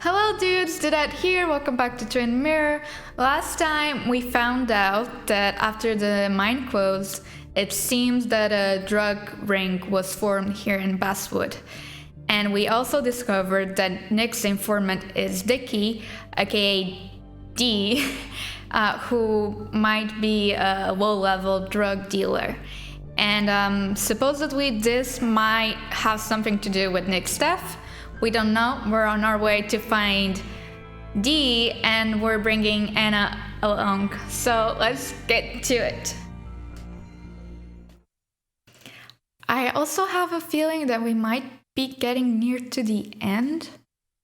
Hello dudes, Dudette here, welcome back to Twin Mirror. Last time we found out that after the mine closed, it seems that a drug ring was formed here in Basswood. And we also discovered that Nick's informant is Dickie, aka D, who might be a low-level drug dealer. And supposedly this might have something to do with Nick's death. We don't know. We're on our way to find D, and we're bringing Anna along. So let's get to it. I also have a feeling that we might be getting near to the end.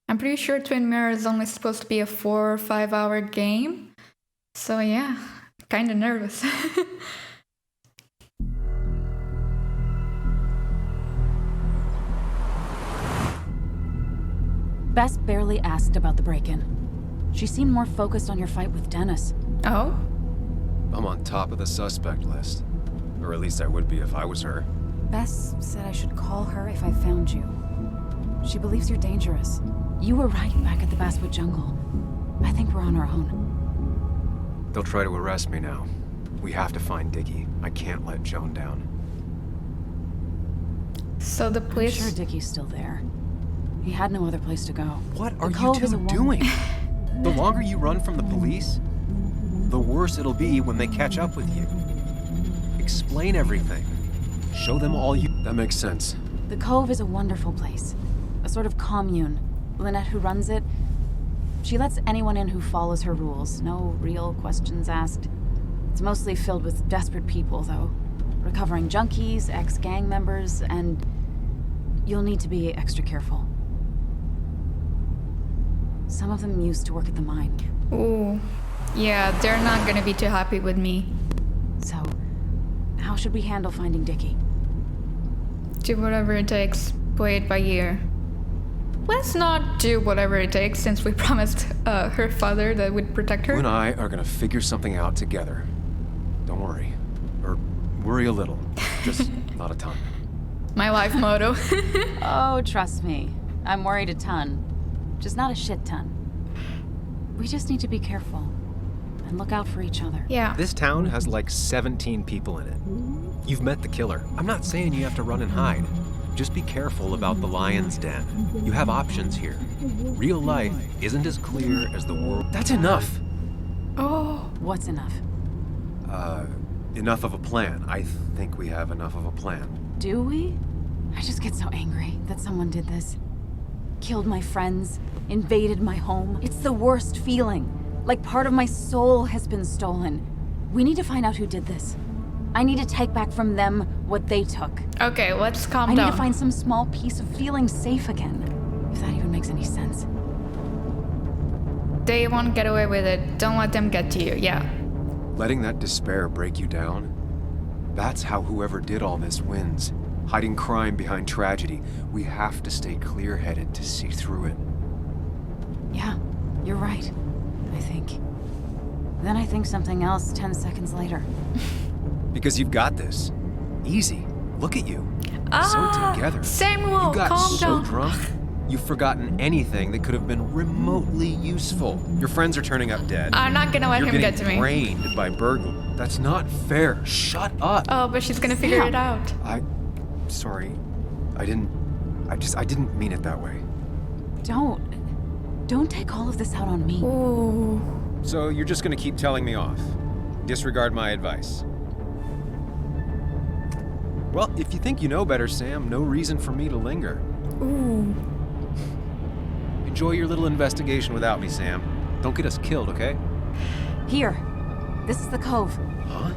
I'm pretty sure Twin Mirror is only supposed to be a 4 or 5 hour game. So yeah, kind of nervous. Bess barely asked about the break-in. She seemed more focused on your fight with Dennis. Oh? I'm on top of the suspect list. Or at least I would be if I was her. Bess said I should call her if I found you. She believes you're dangerous. You were right back at the Basswood jungle. I think we're on our own. They'll try to arrest me now. We have to find Dickie. I can't let Joan down. So the police... I'm sure Dickie's still there. He had no other place to go. What are you two doing? The longer you run from the police, the worse it'll be when they catch up with you. Explain everything. Show them all you... That makes sense. The Cove is a wonderful place. A sort of commune. Lynette, who runs it, she lets anyone in who follows her rules. No real questions asked. It's mostly filled with desperate people, though. Recovering junkies, ex-gang members, and you'll need to be extra careful. Some of them used to work at the mine. Ooh. Yeah, they're not gonna be too happy with me. So, how should we handle finding Dickie? Do whatever it takes. Play it by ear. Let's not do whatever it takes, since we promised her father that we'd protect her. You and I are gonna figure something out together. Don't worry. Or worry a little. Just not a ton. My life motto. Oh, trust me. I'm worried a ton. Just not a shit ton. We just need to be careful. And look out for each other. Yeah. This town has like 17 people in it. You've met the killer. I'm not saying you have to run and hide. Just be careful about the lion's den. You have options here. Real life isn't as clear as the world. That's enough! Oh. What's enough? Enough of a plan. I think we have enough of a plan. Do we? I just get so angry that someone did this. Killed my friends, invaded my home. It's the worst feeling. Like part of my soul has been stolen. We need to find out who did this. I need to take back from them what they took. Okay, let's calm I down. need to find some small piece of feeling safe again. If that even makes any sense. They won't get away with it. Don't let them get to you, yeah. Letting that despair break you down? That's how whoever did all this wins. Hiding crime behind tragedy. We have to stay clear-headed to see through it. Yeah, you're right, I think. Then I think something else 10 seconds later. Because you've got this. Easy. Look at you. So together. Samuel, You got calm so down. drunk, you've forgotten anything that could have been remotely useful. Your friends are turning up dead. I'm not gonna let You're him getting get to me. brained by burglars. That's not fair. Shut up. Oh, but she's gonna figure Sam. it out. Sorry. I didn't mean it that way. Don't take all of this out on me. Ooh. So you're just gonna keep telling me off. Disregard my advice. Well, if you think you know better, Sam, no reason for me to linger. Ooh. Enjoy your little investigation without me, Sam. Don't get us killed, okay? Here, this is the Cove. Huh?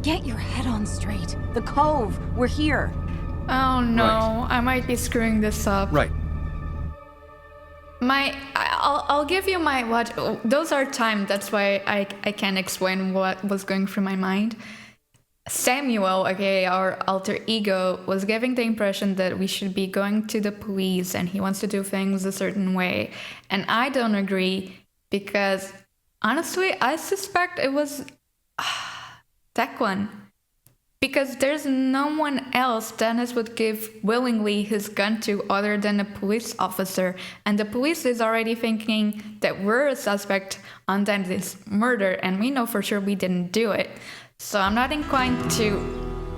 Get your head on straight. The Cove, we're here. Oh no, Right. I might be screwing this up. Right. I'll give you my what. Those are timed. That's why I can't explain what was going through my mind. Samuel, aka our alter ego, was giving the impression that we should be going to the police and he wants to do things a certain way. And I don't agree because honestly, I suspect it was Declan. Because there's no one else Dennis would give willingly his gun to other than a police officer. And the police is already thinking that we're a suspect on Dennis' murder, and we know for sure we didn't do it. So I'm not inclined to,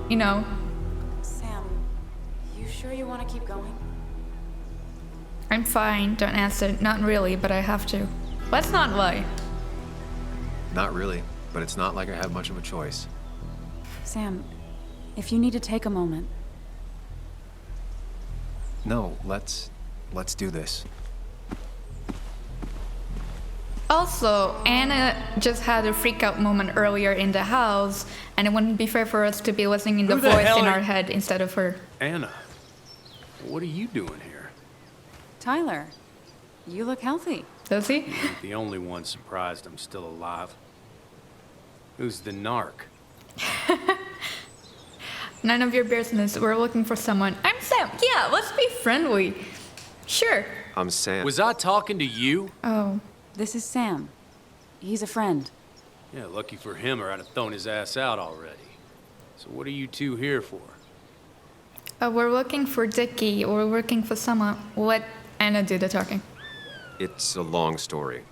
you know... Sam, you sure you want to keep going? I'm fine, don't answer. Not really, but I have to. Let's not lie. Not really, but it's not like I have much of a choice. Sam, if you need to take a moment. No, let's do this. Also, Anna just had a freak out moment earlier in the house, and it wouldn't be fair for us to be listening to the Who the voice hell in are our you? head instead of her. Anna, what are you doing here? Tyler, you look healthy. Does he? You ain't the only one surprised I'm still alive. Who's the narc? None of your business. We're looking for someone. I'm Sam. Yeah, let's be friendly. Sure. I'm Sam. Was I talking to you? Oh. This is Sam. He's a friend. Yeah, lucky for him or I'd have thrown his ass out already. So what are you two here for? We're looking for Dickie, or we're looking for someone. Let Anna do the talking. It's a long story.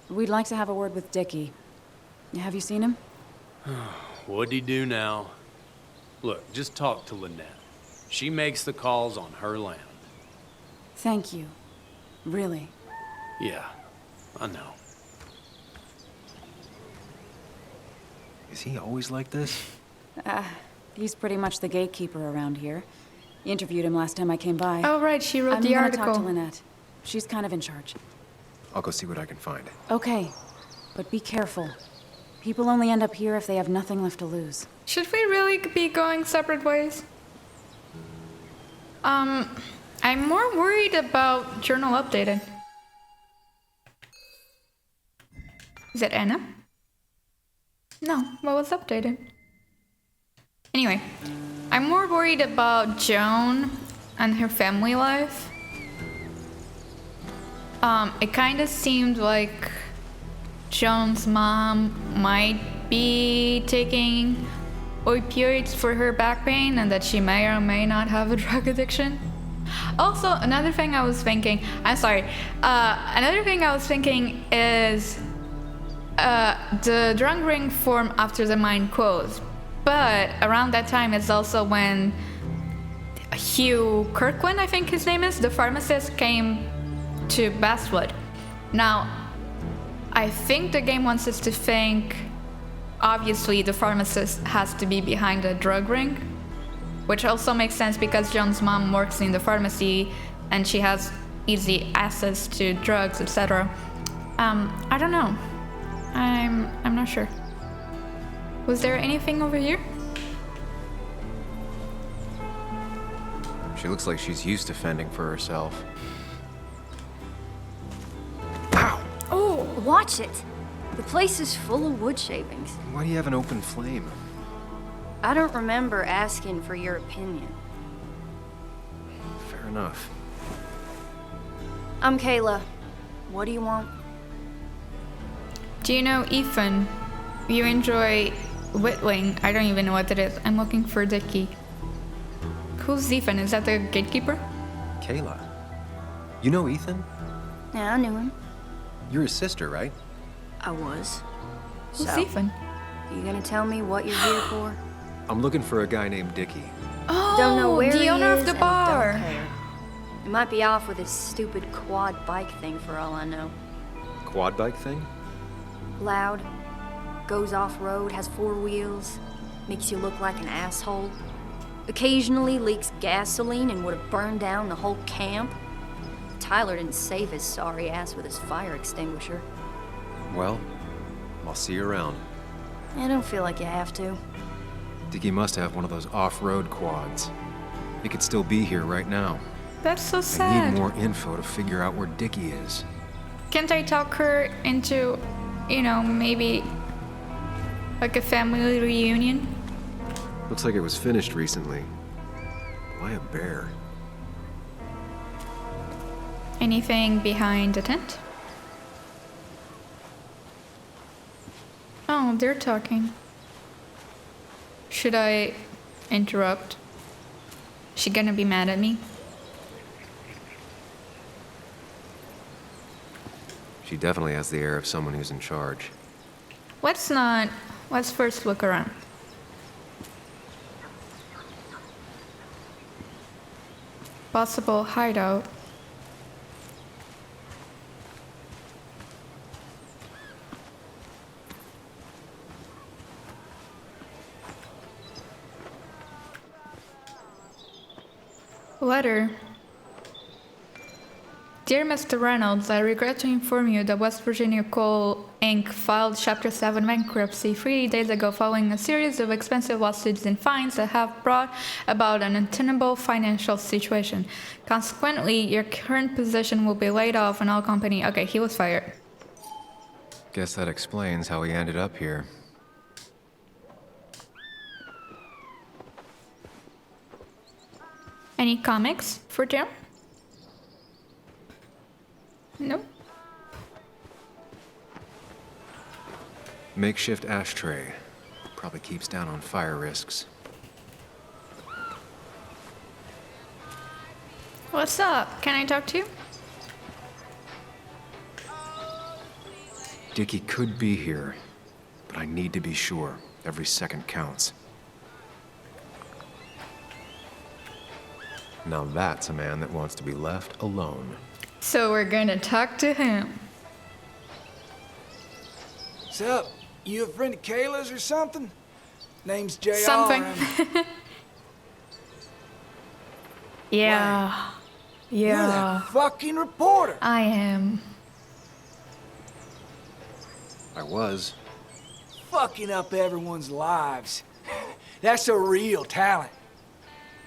We'd like to have a word with Dickie. Have you seen him? What'd he do now? Look, just talk to Lynette. She makes the calls on her land. Thank you. Really. Yeah, I know. Is he always like this? He's pretty much the gatekeeper around here. Interviewed him last time I came by. Oh, right, she wrote I'm the gonna article. talk to Lynette. She's kind of in charge. I'll go see what I can find. Okay, but be careful. People only end up here if they have nothing left to lose. Should we really be going separate ways? I'm more worried about journal updated. Is it Anna? No, what was updated? Anyway, I'm more worried about Joan and her family life. It kind of seemed like Joan's mom might be taking opioids for her back pain and that she may or may not have a drug addiction. Also, another thing I was thinking, another thing I was thinking is the drug ring formed after the mine closed, but around that time is also when Hugh Kirkland, I think his name is, the pharmacist, came to Basswood. Now, I think the game wants us to think, obviously, the pharmacist has to be behind the drug ring, which also makes sense because John's mom works in the pharmacy and she has easy access to drugs, etc. I don't know. I'm not sure. Was there anything over here? She looks like she's used to fending for herself. Oh, watch it. The place is full of wood shavings. Why do you have an open flame? I don't remember asking for your opinion. Fair enough. I'm Kayla. What do you want? Do you know Ethan? You enjoy whittling. I don't even know what it is. I'm looking for Dickie. Who's Ethan? Is that the gatekeeper? Kayla. You know Ethan? Yeah, I knew him. You're his sister, right? I was. Who's So, Ethan? you gonna tell me what you're here for? I'm looking for a guy named Dickie. Oh, Don't know where the he owner is of the and bar. don't care. He might be off with his stupid quad bike thing for all I know. Quad bike thing? Loud, goes off-road, has 4 wheels, makes you look like an asshole. Occasionally leaks gasoline and would have burned down the whole camp. Tyler didn't save his sorry ass with his fire extinguisher. Well, I'll see you around. I don't feel like you have to. Dickie must have one of those off-road quads. He could still be here right now. That's so I sad. need more info to figure out where Dickie is. Can't I talk her into, maybe like a family reunion? Looks like it was finished recently. Why a bear? Anything behind the tent? Oh, they're talking. Should I interrupt. She gonna be mad at me? She definitely has the air of someone who's in charge. Let's first look around. Possible hideout. Letter. Dear Mr. Reynolds, I regret to inform you that West Virginia Coal Inc. filed Chapter 7 bankruptcy 3 days ago following a series of expensive lawsuits and fines that have brought about an untenable financial situation. Consequently, your current position will be laid off and all company... Okay, he was fired. Guess that explains how he ended up here. Any comics for Jim? No. Makeshift ashtray. Probably keeps down on fire risks. What's up? Can I talk to you? Dickie could be here, but I need to be sure. Every second counts. Now that's a man that wants to be left alone. So we're gonna talk to him. What's up? You a friend of Kayla's or something? Name's JR. Something. and- Yeah. You're Yeah. that fucking reporter. I am. I was. Fucking up everyone's lives. That's a real talent.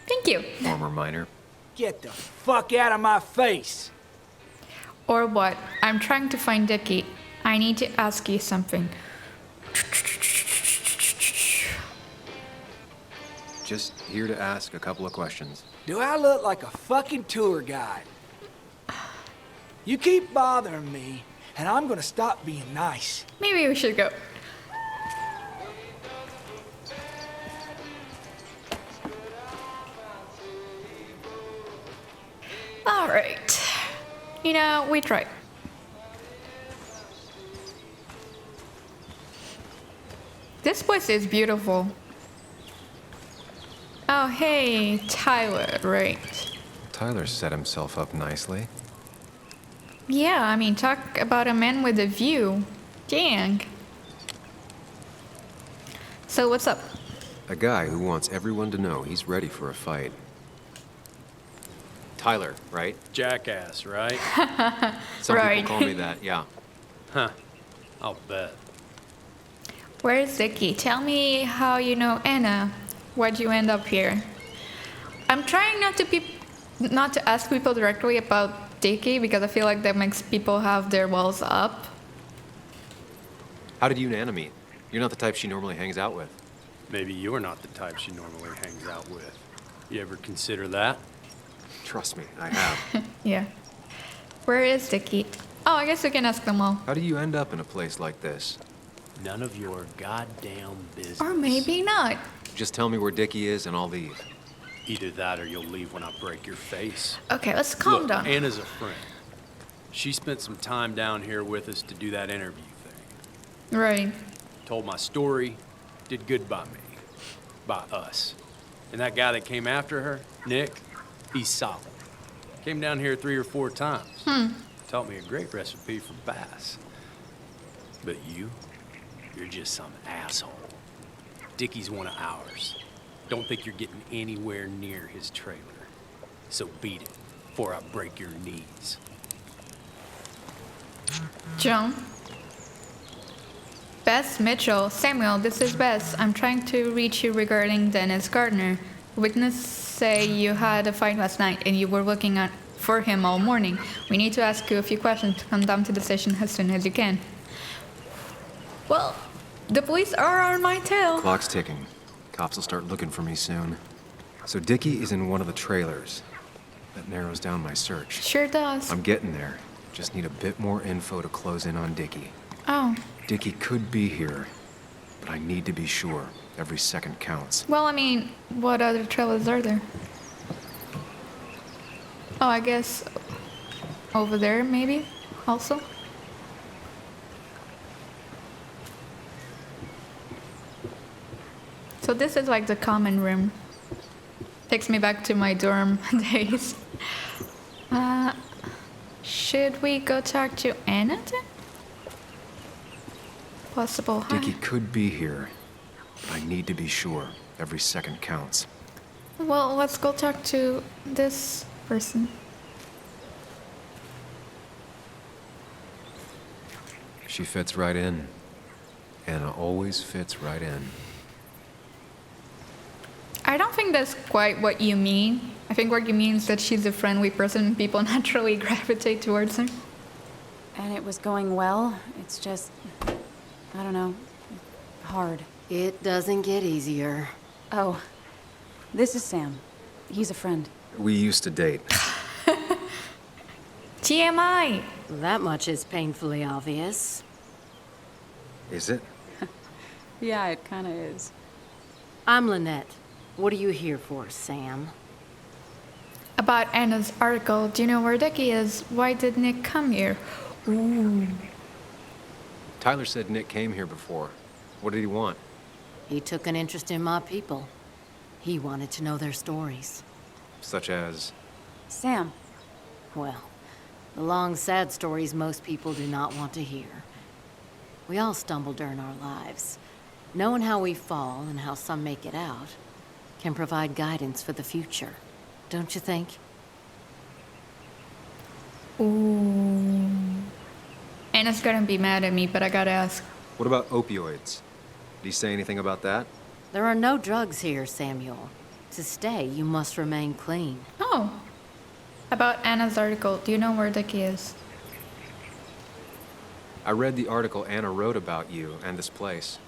Thank you. Former miner. Get the fuck out of my face. Or what? I'm trying to find Dickie. I need to ask you something. Just here to ask a couple of questions. Do I look like a fucking tour guide? You keep bothering me, and I'm gonna stop being nice. Maybe we should go. Alright. You know, we tried. This place is beautiful. Oh, hey, Tyler, right. Tyler set himself up nicely. Yeah, I mean, talk about a man with a view. Dang. So, what's up? A guy who wants everyone to know he's ready for a fight. Tyler, right? Jackass, right? Some Right. people call me that, yeah. Huh. I'll bet. Where's Dickie? Tell me how you know Anna. Why'd you end up here? I'm trying not to ask people directly about Dickie because I feel like that makes people have their walls up. How did you and Anna meet? You're not the type she normally hangs out with. Maybe you're not the type she normally hangs out with. You ever consider that? Trust me, I have. Yeah. Where is Dickie? Oh, I guess we can ask them all. How do you end up in a place like this? None of your goddamn business. Or maybe not. Just tell me where Dickie is and I'll leave. Either that or you'll leave when I break your face. Okay, let's calm Look, down. Anna's a friend. She spent some time down here with us to do that interview thing. Right. Told my story, did good by me. By us. And that guy that came after her, Nick, he's solid. Came down here 3 or 4 times. Taught me a great recipe for bass. But you're just some asshole. Dickie's one of ours. Don't think you're getting anywhere near his trailer. So beat it before I break your knees. John. Bess Mitchell. Samuel, this is Bess. I'm trying to reach you regarding Dennis Gardner. Witnesses say you had a fight last night and you were looking for him all morning. We need to ask you a few questions to come down to the station as soon as you can. Well, the police are on my tail. Clock's ticking. Cops will start looking for me soon. So Dickie is in one of the trailers. That narrows down my search. Sure does. I'm getting there. Just need a bit more info to close in on Dickie. Oh, Dickie could be here, but I need to be sure. Every second counts. Well, I mean, what other trailers are there? Oh, I guess over there, maybe, also. So this is like the common room. Takes me back to my dorm days. Should we go talk to Anna then? Possible. Dickie could be here, but I need to be sure. Every second counts. Well, let's go talk to this person. She fits right in. Anna always fits right in. I don't think that's quite what you mean. I think what you mean is that she's a friendly person and people naturally gravitate towards her. And it was going well. It's just, I don't know, hard. It doesn't get easier. Oh, this is Sam. He's a friend. We used to date. TMI! That much is painfully obvious. Is it? Yeah, it kind of is. I'm Lynette. What are you here for, Sam? About Anna's article, do you know where Dickie is? Why did Nick come here? Ooh. Tyler said Nick came here before. What did he want? He took an interest in my people. He wanted to know their stories. Such as? Sam. Well, the long, sad stories most people do not want to hear. We all stumble during our lives. Knowing how we fall and how some make it out can provide guidance for the future, don't you think? Ooh. Anna's gonna be mad at me, but I gotta ask. What about opioids? Did he say anything about that? There are no drugs here, Samuel. To stay, you must remain clean. Oh. About Anna's article, do you know where Dickie is? I read the article Anna wrote about you and this place.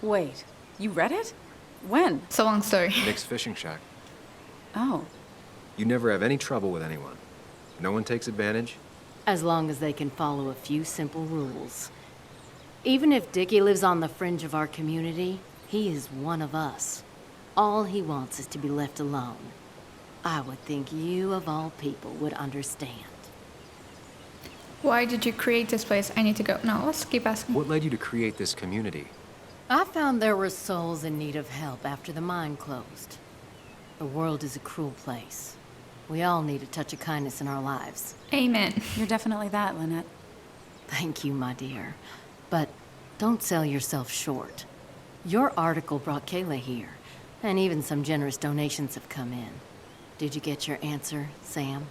Wait, you read it? When? It's a long story. Nick's fishing shack. Oh. You never have any trouble with anyone. No one takes advantage. As long as they can follow a few simple rules. Even if Dickie lives on the fringe of our community, he is one of us. All he wants is to be left alone. I would think you, of all people, would understand. Why did you create this place? I need to go. No, let's keep asking. What led you to create this community? I found there were souls in need of help after the mine closed. The world is a cruel place. We all need a touch of kindness in our lives. Amen. You're definitely that, Lynette. Thank you, my dear. But don't sell yourself short. Your article brought Kayla here, and even some generous donations have come in. Did you get your answer, Sam?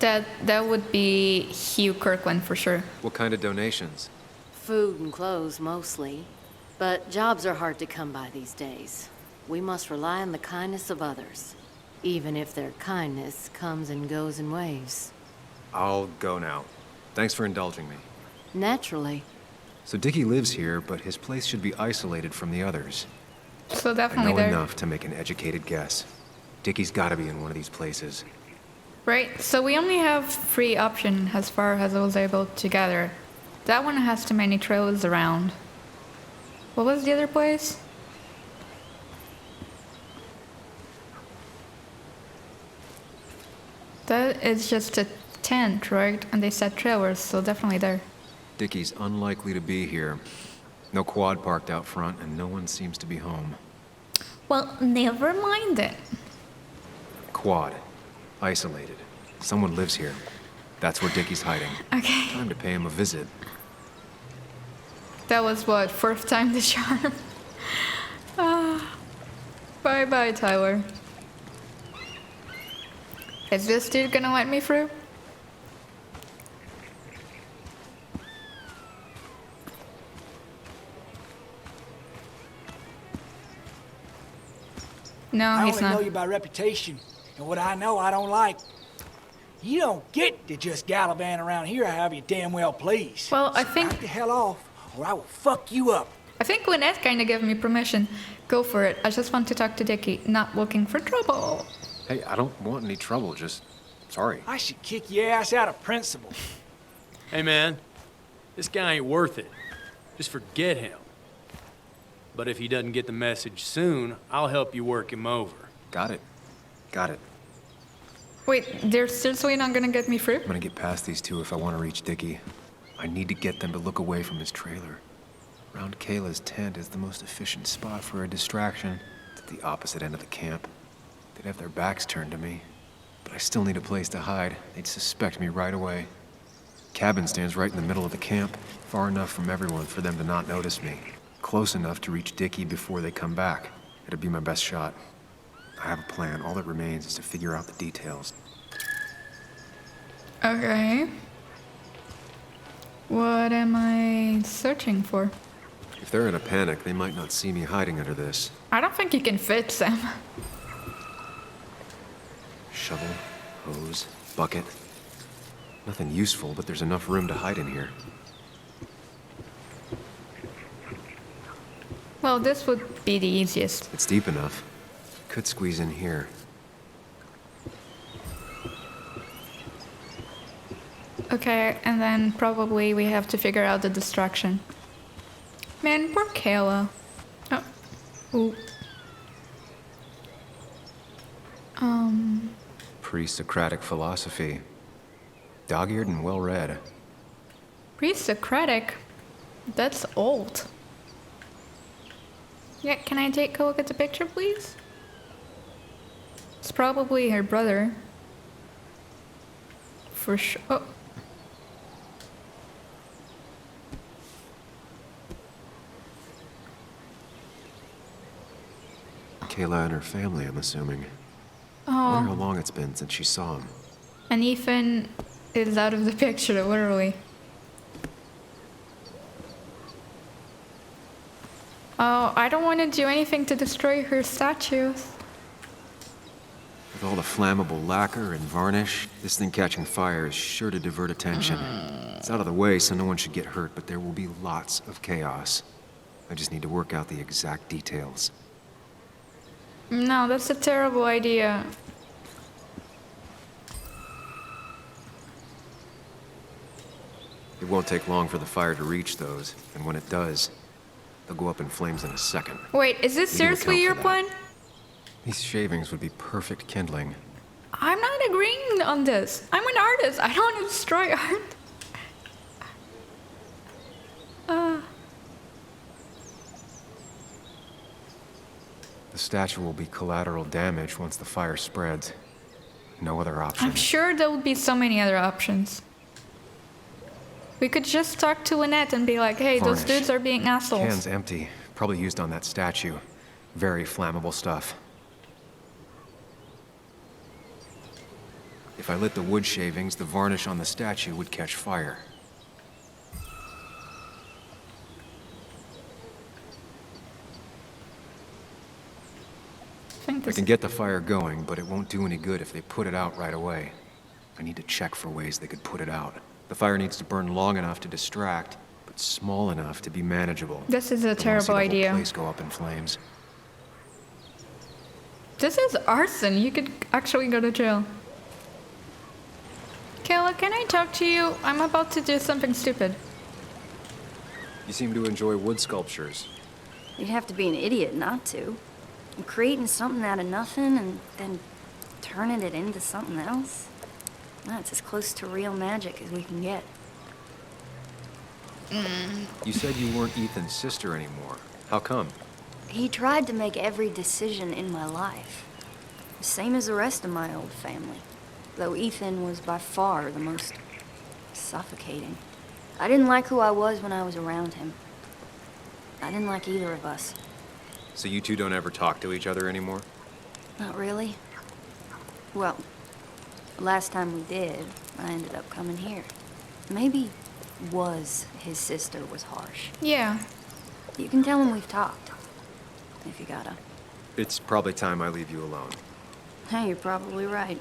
That would be Hugh Kirkland for sure. What kind of donations? Food and clothes, mostly. But jobs are hard to come by these days. We must rely on the kindness of others, even if their kindness comes and goes in waves. I'll go now. Thanks for indulging me. Naturally. So Dickie lives here, but his place should be isolated from the others. So I definitely know there. enough to make an educated guess. Dickie's gotta be in one of these places. Right, so we only have 3 options as far as I was able to gather. That one has too many trailers around. What was the other place? That is just a tent, right? And they said trailers, so definitely there. Dickie's unlikely to be here. No quad parked out front, and no one seems to be home. Well, never mind it. Quad. Isolated. Someone lives here. That's where Dickie's hiding. Okay. Time to pay him a visit. That was what, 4th time the charm? Bye-bye, Tyler. Is this dude gonna let me through? No, I he's only know not. you by reputation, and what I know I don't like. You don't get to just gallivant around here however you damn well please. Well, I So think- knock the hell off, or I will fuck you up. I think Lynette kinda gave me permission. Go for it. I just want to talk to Dickie, not looking for trouble. Hey, I don't want any trouble, just... Sorry. I should kick your ass out of principle. Hey, man, this guy ain't worth it. Just forget him. But if he doesn't get the message soon, I'll help you work him over. Got it. Got it. Wait, they're seriously not gonna get me free? I'm gonna get past these two if I want to reach Dickie. I need to get them to look away from his trailer. Around Kayla's tent is the most efficient spot for a distraction. It's at the opposite end of the camp. They'd have their backs turned to me. But I still need a place to hide. They'd suspect me right away. Cabin stands right in the middle of the camp, far enough from everyone for them to not notice me. Close enough to reach Dickie before they come back. It'd be my best shot. I have a plan. All that remains is to figure out the details. Okay. What am I searching for? If they're in a panic, they might not see me hiding under this. I don't think you can fit, Sam. Shovel, hose, bucket. Nothing useful, but there's enough room to hide in here. Well, this would be the easiest. It's deep enough. Could squeeze in here. Okay, and then probably we have to figure out the distraction. Man, poor Kayla. Oh. Ooh. Pre-Socratic philosophy. Dog-eared and well-read. Pre-Socratic? That's old. Yeah, can I take a look at the picture, please? It's probably her brother. For sure. Oh. Kayla and her family, I'm assuming. I wonder how long it's been since she saw him. And Ethan is out of the picture, literally. Oh, I don't want to do anything to destroy her statues. With all the flammable lacquer and varnish, this thing catching fire is sure to divert attention. It's out of the way, so no one should get hurt, but there will be lots of chaos. I just need to work out the exact details. No, that's a terrible idea. It won't take long for the fire to reach those, and when it does, they'll go up in flames in a second. Wait, is this We need to seriously your account for that. plan? These shavings would be perfect kindling. I'm not agreeing on this. I'm an artist. I don't want to destroy art. The statue will be collateral damage once the fire spreads. No other option. I'm sure there would be so many other options. We could just talk to Lynette and be like, hey, those Varnish. dudes are being assholes. Can's empty. Probably used on that statue. Very flammable stuff. If I lit the wood shavings, the varnish on the statue would catch fire. I think I this can get the fire going, but it won't do any good if they put it out right away. I need to check for ways they could put it out. The fire needs to burn long enough to distract, but small enough to be manageable. This is a I wanna see terrible the whole idea. place go up in flames. This is arson. You could actually go to jail. Kayla, can I talk to you? I'm about to do something stupid. You seem to enjoy wood sculptures. You'd have to be an idiot not to. And creating something out of nothing and then turning it into something else. That's as close to real magic as we can get. You said you weren't Ethan's sister anymore. How come? He tried to make every decision in my life. Same as the rest of my old family. Though Ethan was by far the most suffocating. I didn't like who I was when I was around him. I didn't like either of us. So you two don't ever talk to each other anymore? Not really. Well, last time we did, I ended up coming here. Maybe was his sister was harsh. Yeah. You can tell him we've talked. If you gotta. It's probably time I leave you alone. Hey, you're probably right.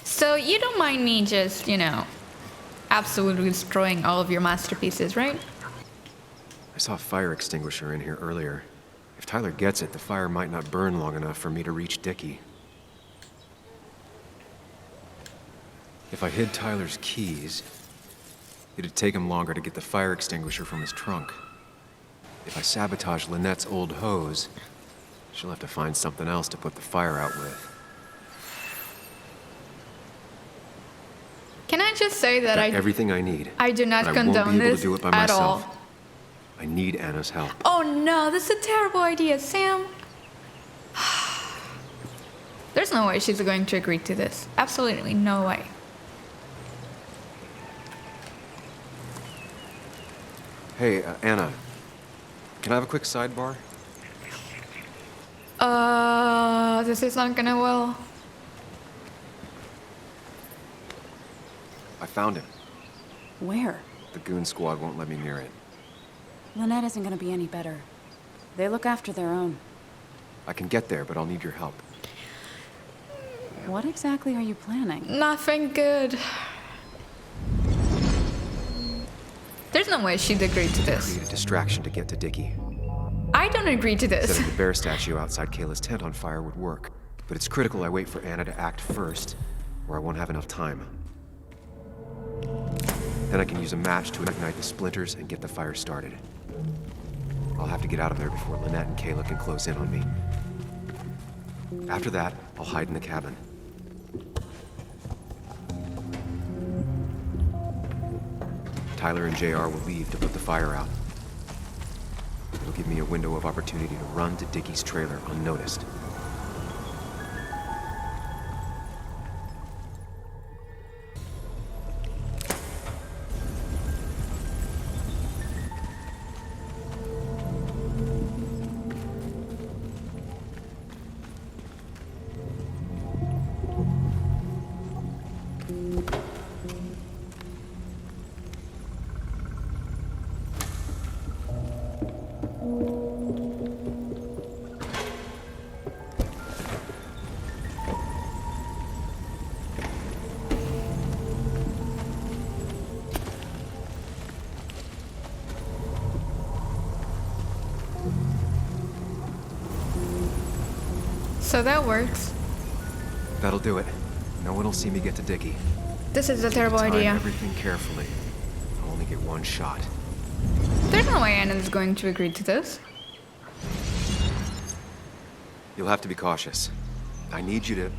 So you don't mind me just, absolutely destroying all of your masterpieces, right? I saw a fire extinguisher in here earlier. If Tyler gets it, the fire might not burn long enough for me to reach Dickie. If I hid Tyler's keys, it'd take him longer to get the fire extinguisher from his trunk. If I sabotage Lynette's old hose, she'll have to find something else to put the fire out with. Can I just say that Got everything I need. I do not but I won't condone be able this to do it by at myself. all. I need Anna's help. Oh no, this is a terrible idea, Sam. There's no way she's going to agree to this. Absolutely no way. Hey, Anna. Can I have a quick sidebar? This is not gonna well. I found him. Where? The goon squad won't let me near it. Lynette isn't gonna be any better. They look after their own. I can get there, but I'll need your help. What exactly are you planning? Nothing good. There's no way she'd agree to this. Create a distraction to get to Dickie. I don't agree to this. Setting the bear statue outside Kayla's tent on fire would work, but it's critical I wait for Anna to act first, or I won't have enough time. Then I can use a match to ignite the splinters and get the fire started. I'll have to get out of there before Lynette and Kayla can close in on me. After that, I'll hide in the cabin. Tyler and JR will leave to put the fire out. It'll give me a window of opportunity to run to Dickie's trailer unnoticed. So that works. That'll do it. No one will see me get to Dickie. This is a terrible Time idea. everything carefully. I'll only get one shot. There's no way Anna's going to agree to this. You'll have to be cautious. I need you to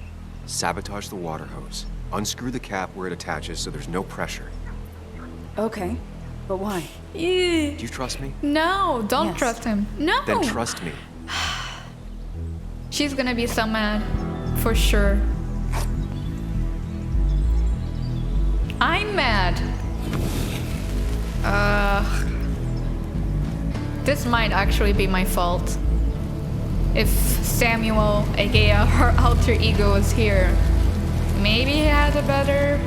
sabotage the water hose. Unscrew the cap where it attaches so there's no pressure. Okay, but why? Do you trust me? No, don't Yes. trust him. No. Then trust me. She's gonna be so mad. For sure. I'm mad. This might actually be my fault. If Samuel, aka her alter ego, was here, maybe he had a better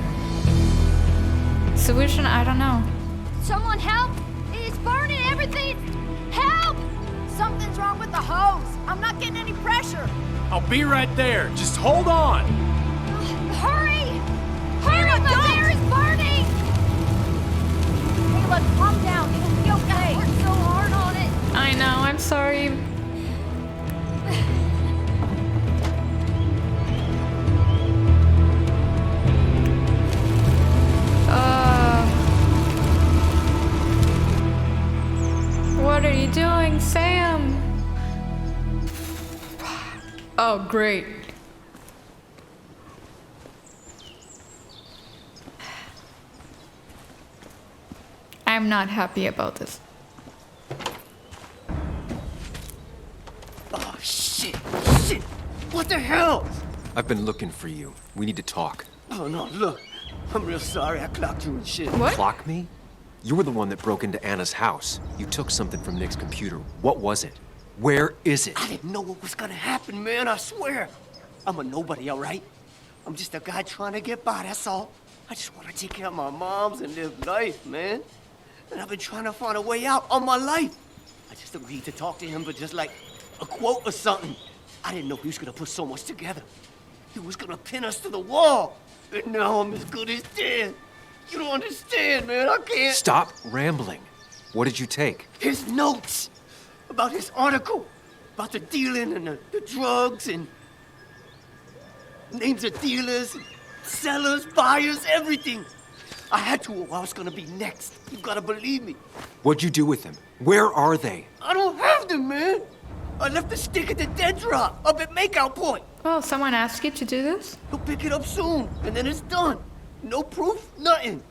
solution. I don't know. Someone help! It's burning everything! Help! Something's wrong with the hose. I'm not getting any pressure. I'll be right there. Just hold on. Hurry! Hurry! The bear is burning! Caleb, calm down. It'll be okay. I worked so hard on it. I know, I'm sorry. What are you doing, Sam? Oh, great. I'm not happy about this. Oh, shit! Shit! What the hell? I've been looking for you. We need to talk. Oh, no, look. I'm real sorry I clocked you and shit. What? Clock me? You were the one that broke into Anna's house. You took something from Nick's computer. What was it? Where is it? I didn't know what was gonna happen, man, I swear. I'm a nobody, all right? I'm just a guy trying to get by, that's all. I just want to take care of my moms and live life, man. And I've been trying to find a way out all my life. I just agreed to talk to him for just like a quote or something. I didn't know he was gonna put so much together. He was gonna pin us to the wall. And now I'm as good as dead. You don't understand, man. I can't. Stop rambling. What did you take? His notes about his article, about the dealing and the drugs and names of dealers, sellers, buyers, everything. I had to, or I was gonna be next. You gotta believe me. What'd you do with them? Where are they? I don't have them, man. I left the stick at the dead drop up at Makeout Point. Oh, someone asked you to do this? He'll pick it up soon, and then it's done. No proof, nothing.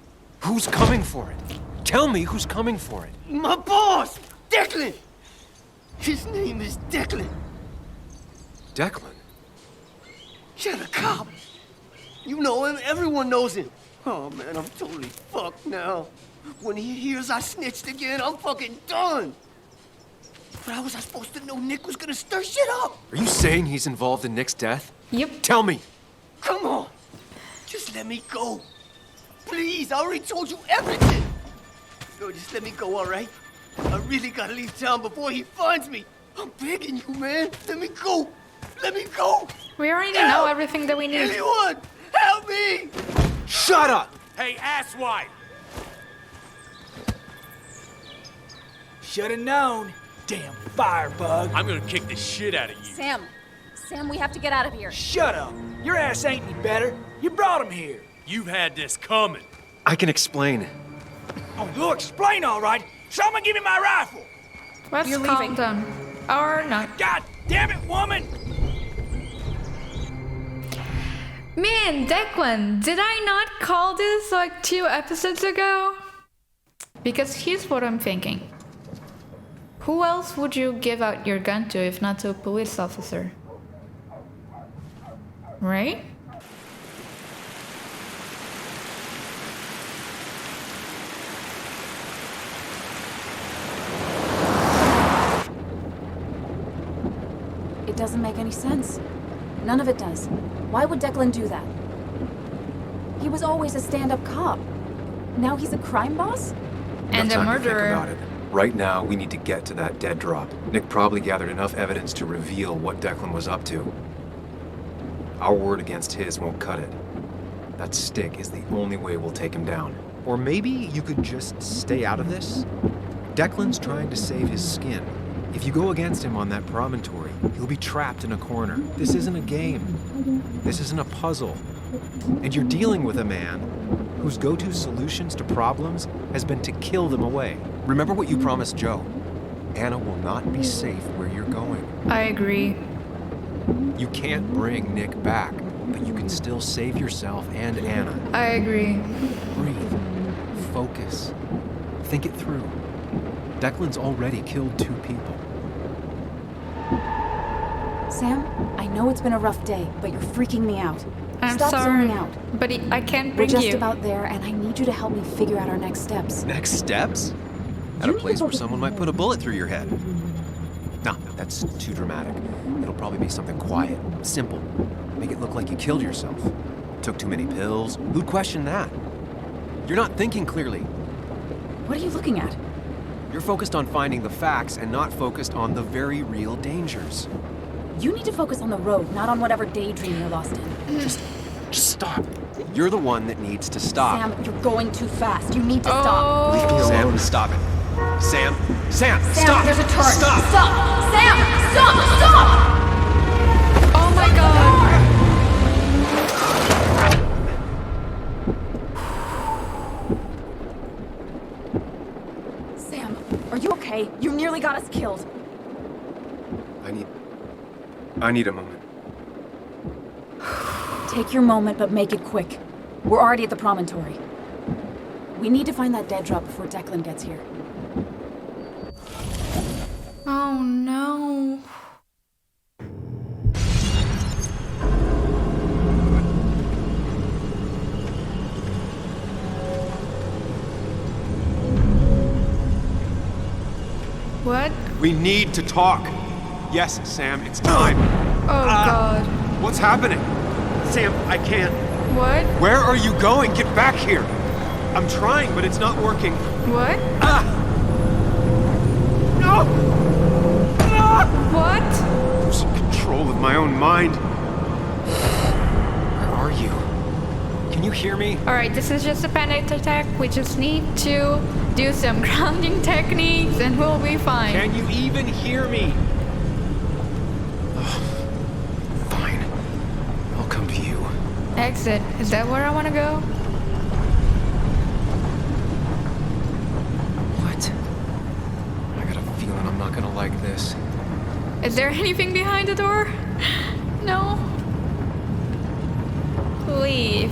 Who's coming for it? Tell me who's coming for it. My boss, Declan. His name is Declan. Declan? You're the cop. You know him, everyone knows him. Oh man, I'm totally fucked now. When he hears I snitched again, I'm fucking done. But how was I supposed to know Nick was gonna stir shit up? Are you saying he's involved in Nick's death? Yep. Tell me. Come on. Just let me go. Please, I already told you everything. No, just let me go, all right? I really gotta leave town before he finds me. I'm begging you, man. Let me go. Let me go. We already know everything that we need. Anyone, help me. Shut up! Hey, asswipe! Should've known. Damn firebug. I'm gonna kick the shit out of you. Sam, we have to get out of here. Shut up. Your ass ain't any better. You brought him here. You've had this coming. I can explain. Oh, you'll explain all right. Someone give me my rifle. Let's You're calm leaving. down. Or not. God damn it, woman. Man, Declan, did I not call this like 2 episodes ago? Because here's what I'm thinking. Who else would you give out your gun to if not to a police officer? Right? It doesn't make any sense. None of it does. Why would Declan do that? He was always a stand-up cop. Now he's a crime boss? And No a time to think murderer. about it. Right now, we need to get to that dead drop. Nick probably gathered enough evidence to reveal what Declan was up to. Our word against his won't cut it. That stick is the only way we'll take him down. Or maybe you could just stay out of this? Declan's trying to save his skin. If you go against him on that promontory, he'll be trapped in a corner. This isn't a game. This isn't a puzzle. And you're dealing with a man whose go-to solutions to problems has been to kill them away. Remember what you promised Joe. Anna will not be safe where you're going. I agree. You can't bring Nick back, but you can still save yourself and Anna. I agree. Breathe. Focus. Think it through. Declan's already killed 2 people. Sam, I know it's been a rough day, but you're freaking me out. I'm Stop sorry, zoning out. but I can't We're bring just you. about there, and I need you to help me figure out our next steps. Next steps? At a place where someone might put a bullet through your head. No, that's too dramatic. It'll probably be something quiet, simple. Make it look like you killed yourself. Took too many pills. Who'd question that? You're not thinking clearly. What are you looking at? You're focused on finding the facts and not focused on the very real dangers. You need to focus on the road, not on whatever daydream you're lost in. Just stop. You're the one that needs to stop. Sam, you're going too fast. You need to stop. Leave me alone. Sam, stop it. Sam, Sam, stop. there's a turn. Stop. Stop! Sam, stop! Stop! Oh my god! Sam, are you okay? You nearly got us killed. I need a moment. Take your moment, but make it quick. We're already at the promontory. We need to find that dead drop before Declan gets here. Oh no. What? We need to talk. Yes, Sam, it's time. Oh god. What's happening? Sam, I can't. What? Where are you going? Get back here. I'm trying, but it's not working. What? No! What? Losing control of my own mind. Where are you? Can you hear me? Alright, this is just a panic attack. We just need to do some grounding techniques and we'll be fine. Can you even hear me? Fine. I'll come to you. Exit. Is that where I want to go? Is there anything behind the door? No? Leave.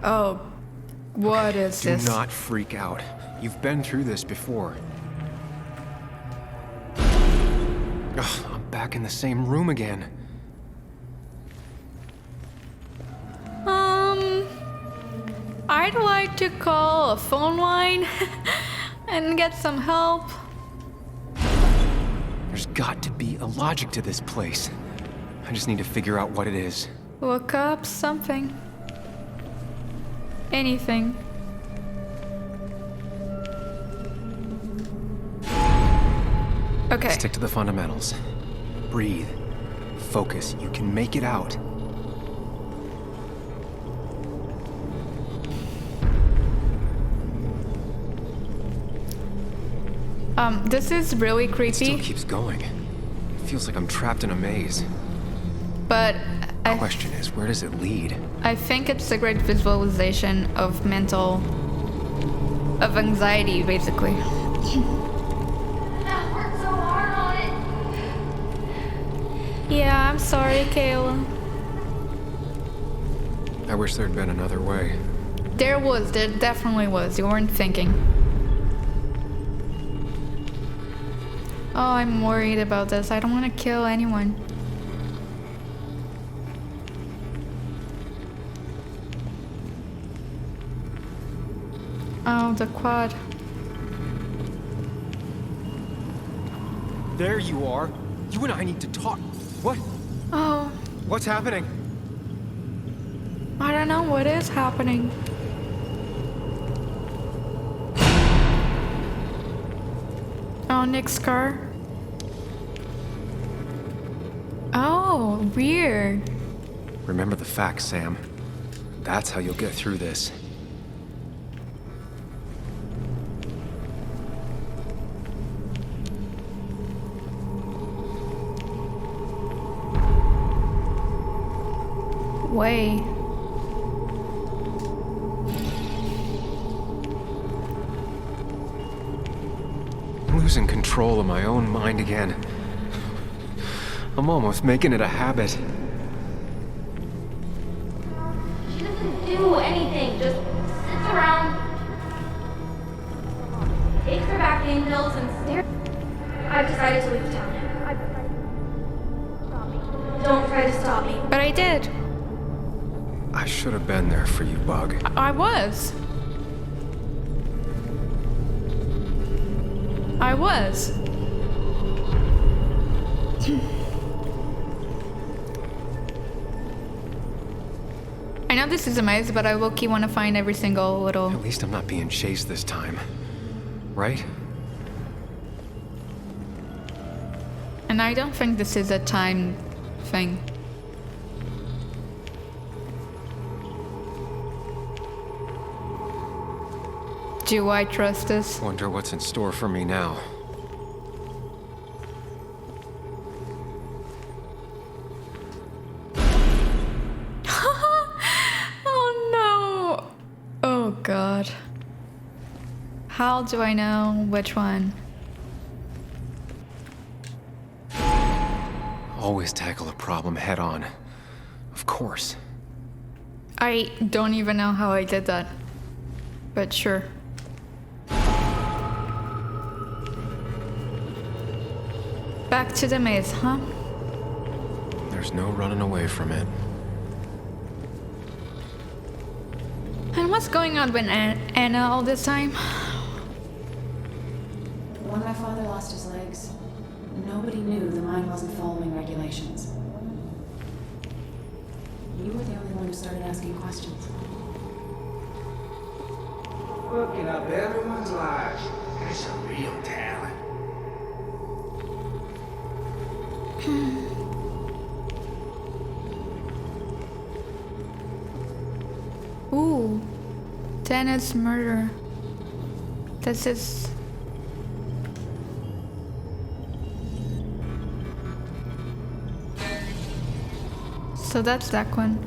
Oh, what is this? Do not freak out. You've been through this before. Ugh, I'm back in the same room again. I'd like to call a phone line and get some help. There's got to be a logic to this place. I just need to figure out what it is. Look up something. Anything. Okay. Stick to the fundamentals. Breathe. Focus. You can make it out. This is really It creepy. still keeps going. It feels like I'm trapped in a maze. But Question is, where does it lead? I think it's a great visualization of anxiety, basically. I worked so hard on it. Yeah, I'm sorry, Kayla. I wish there'd been another way. There definitely was. You weren't thinking. Oh, I'm worried about this. I don't want to kill anyone. Oh, the quad. There you are. You and I need to talk. What? Oh, What's happening? I don't know what is happening. Oh, Nick's car. Oh, weird. Remember the facts, Sam. That's how you'll get through this. Way. I'm losing control of my own mind again. I'm almost making it a habit. She doesn't do anything, just sits around, takes her back pills and stares. I've decided to leave town. Stop me. Don't try to stop me. But I did. I should have been there for you, Bug. I was. I was. I know this is a maze, but I low-key want to find every single little... At least I'm not being chased this time. Right? And I don't think this is a time thing. Do I trust this? Wonder what's in store for me now. Oh no! Oh god. How do I know which one? Always tackle a problem head on. Of course. I don't even know how I did that. But sure. Back to the maze, huh? There's no running away from it. And what's going on with Anna all this time? When my father lost his legs, nobody knew the mine wasn't following regulations. You were the only one who started asking questions. Fucking up everyone's lives. That's a real talent. Ooh. Dennis murder. This is... So that's that one.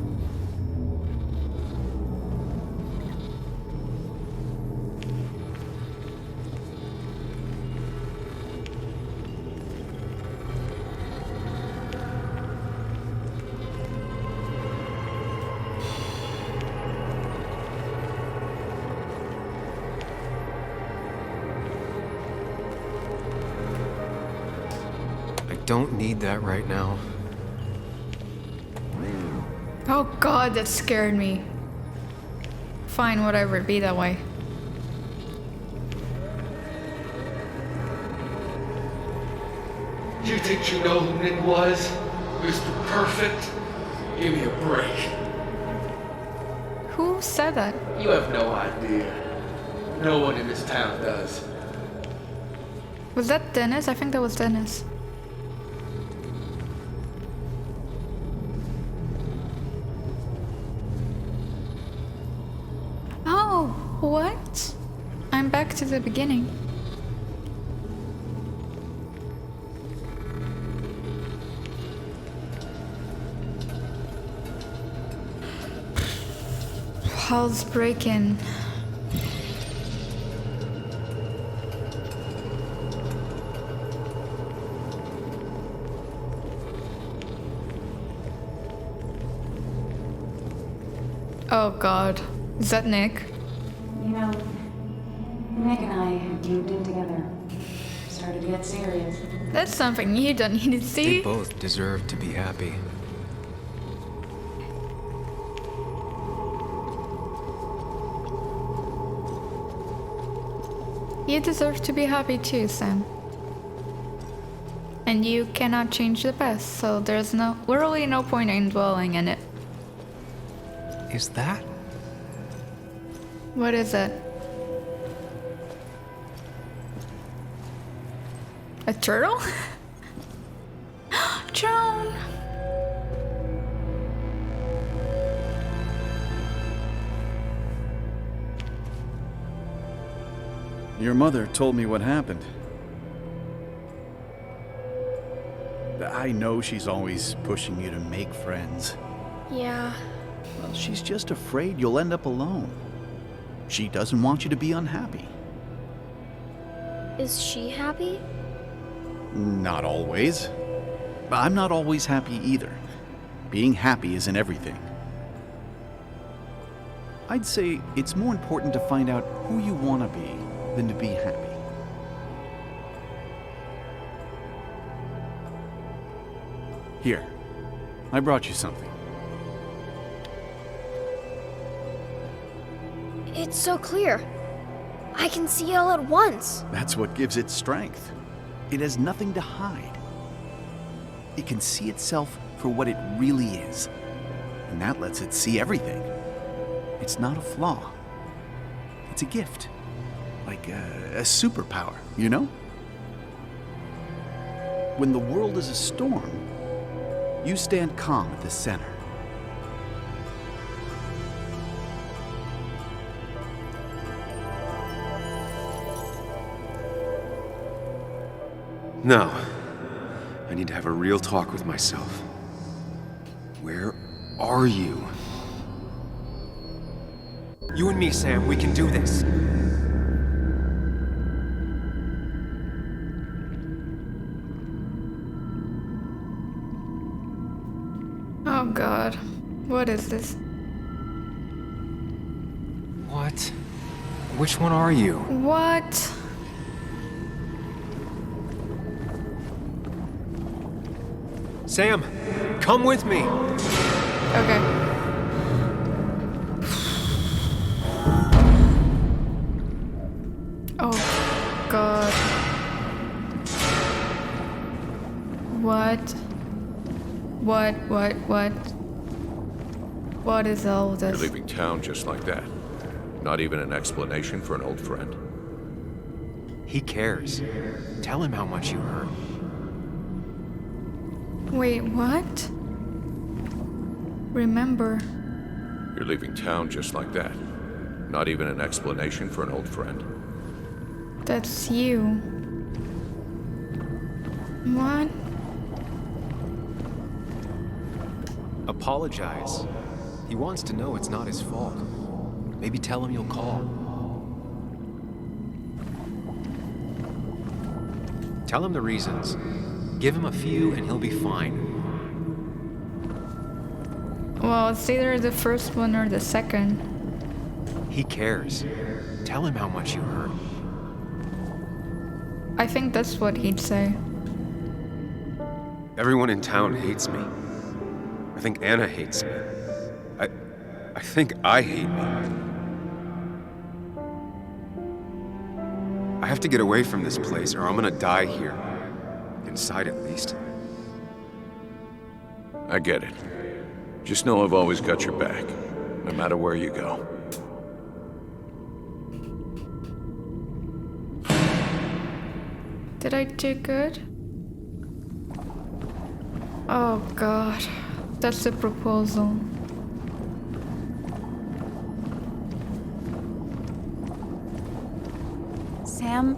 don't need that right now. Oh god, that scared me. Fine, whatever, be that way. You think you know who Nick was? Mr. Perfect? Give me a break. Who said that? You have no idea. No one in this town does. Was that Dennis? I think that was Dennis. Oh, what? I'm back to the beginning. Hall's break-in. Oh god. Is that Nick? You know, Nick and I moved in together. Started to get serious. That's something you don't need to see. They both deserve to be happy. You deserve to be happy too, Sam. And you cannot change the past, so there's literally no point in dwelling in it. Is that? What is it? A turtle? Joan! Your mother told me what happened. I know she's always pushing you to make friends. Yeah. Well, she's just afraid you'll end up alone. She doesn't want you to be unhappy. Is she happy? Not always. I'm not always happy either. Being happy isn't everything. I'd say it's more important to find out who you want to be than to be happy. Here, I brought you something. It's so clear. I can see it all at once. That's what gives it strength. It has nothing to hide. It can see itself for what it really is, and that lets it see everything. It's not a flaw. It's a gift. Like a superpower, you know? When the world is a storm, you stand calm at the center. No. I need to have a real talk with myself. Where are you? You and me, Sam, we can do this. Oh god. What is this? What? Which one are you? What? Sam, come with me. Okay. Oh god. What? What is all this? You're leaving town just like that. Not even an explanation for an old friend. He cares. Tell him how much you hurt. Wait, what? Remember. You're leaving town just like that. Not even an explanation for an old friend. That's you. What? Apologize. He wants to know it's not his fault. Maybe tell him you'll call. Tell him the reasons. Give him a few and he'll be fine. Well, it's either the first one or the second. He cares. Tell him how much you hurt. I think that's what he'd say. Everyone in town hates me. I think Anna hates me. I think I hate me. I have to get away from this place or I'm gonna die here. Inside at least. I get it. Just know I've always got your back, no matter where you go. Did I do good? Oh god, that's the proposal. Sam,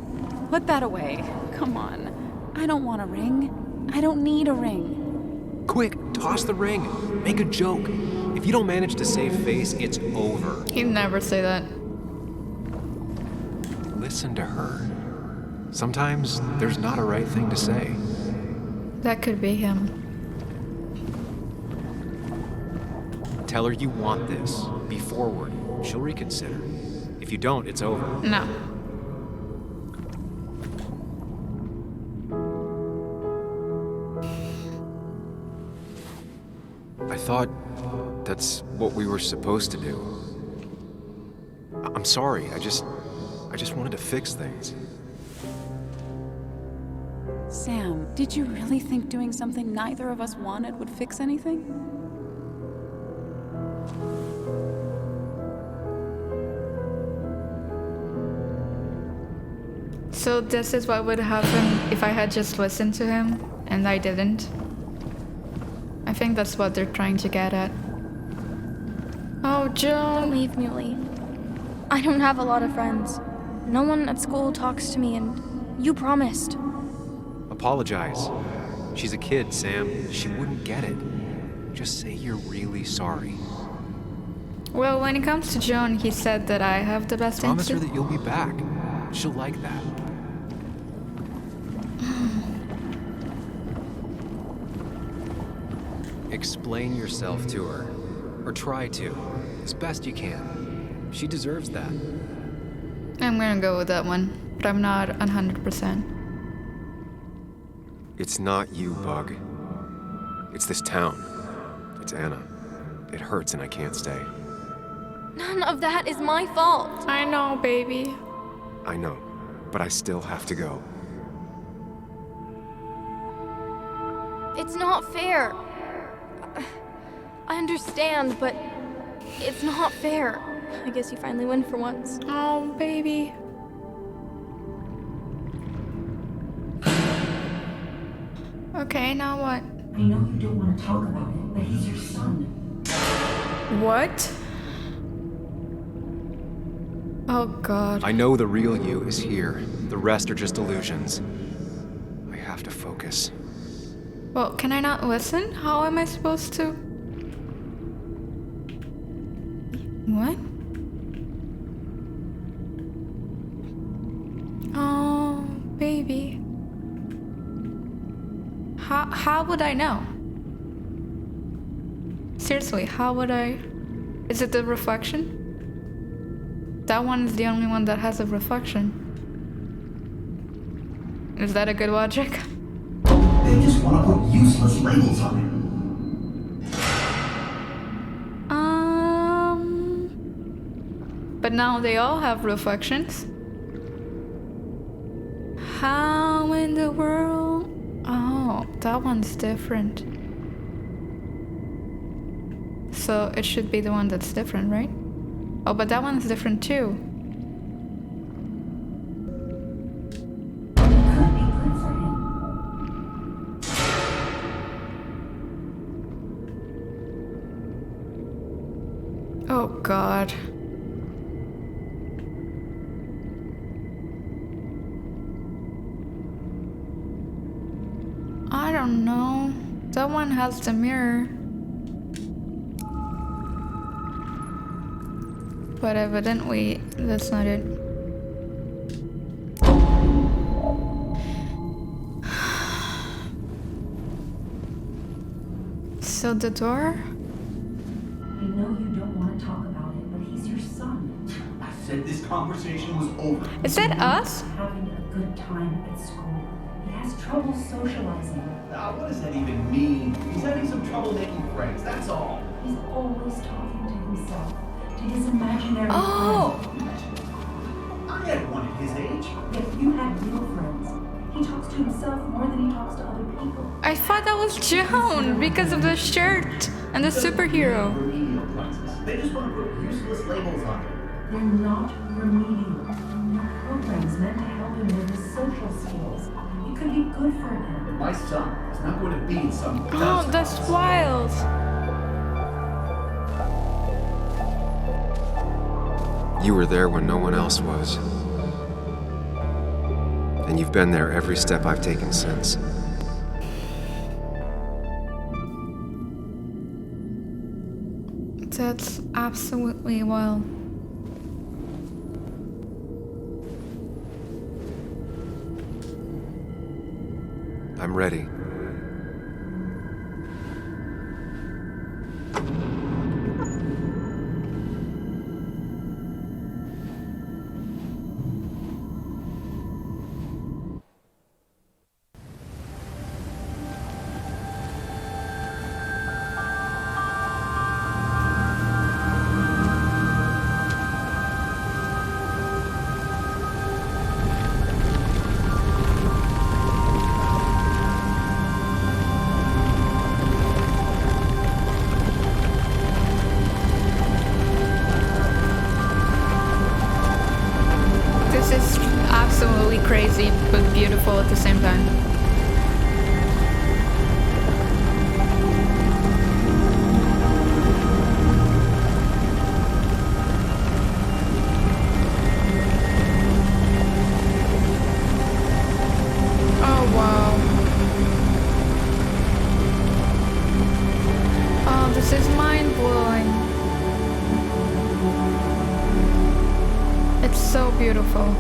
put that away. Come on. I don't want a ring. I don't need a ring. Quick, toss the ring. Make a joke. If you don't manage to save face, it's over. He'd never say that. Listen to her. Sometimes there's not a right thing to say. That could be him. Tell her you want this. Be forward. She'll reconsider. If you don't, it's over. No. I thought that's what we were supposed to do. I'm sorry. I just wanted to fix things. Sam, did you really think doing something neither of us wanted would fix anything? So this is what would happen if I had just listened to him, and I didn't. I think that's what they're trying to get at. Oh, Joan! Don't leave, Muley. I don't have a lot of friends. No one at school talks to me, and you promised. Apologize. She's a kid, Sam. She wouldn't get it. Just say you're really sorry. Well, when it comes to Joan, he said that I have the best Promise answer. her that you'll be back. She'll like that. Explain yourself to her. Or try to. As best you can. She deserves that. I'm gonna go with that one, but I'm not 100%. It's not you, Bug. It's this town. It's Anna. It hurts and I can't stay. None of that is my fault. I know, baby. I know, but I still have to go. It's not fair. I understand, but it's not fair. I guess you finally win for once. Oh, baby. Okay, now what? I know you don't want to talk about it, but he's your son. What? Oh, God. I know the real you is here. The rest are just illusions. I have to focus. Well, can I not listen? How am I supposed to? What? Oh, baby. How would I know? Seriously, how would I? Is it the reflection? That one is the only one that has a reflection. Is that a good logic? They just want to put useless labels on it. But now they all have reflections. How in the world? Oh, that one's different. So it should be the one that's different, right? Oh, but that one's different too. Oh, God. I don't know. That one has the mirror. But evidently, that's not it. So the door? I know you don't want to talk about it, but he's your son. I said this conversation was over. Is that us? Having a good time at school. It has has trouble socializing. What does that even mean? He's having some trouble making friends, that's all. He's always talking to himself, to his imaginary Oh! friends. I had one at his age. If you had real friends, he talks to himself more than he talks to other people. I thought that was Joan because of the shirt and the superhero. Remedial classes. They just want to put useless labels on it. They're not remedial. They're programs meant to help him with his social skills. It could be good for him. My son is not going to be in some Oh, that's wild. You were there when no one else was. And you've been there every step I've taken since. That's absolutely wild. I'm ready. This is absolutely crazy, but beautiful at the same time. Oh, wow. Oh, this is mind-blowing. It's so beautiful.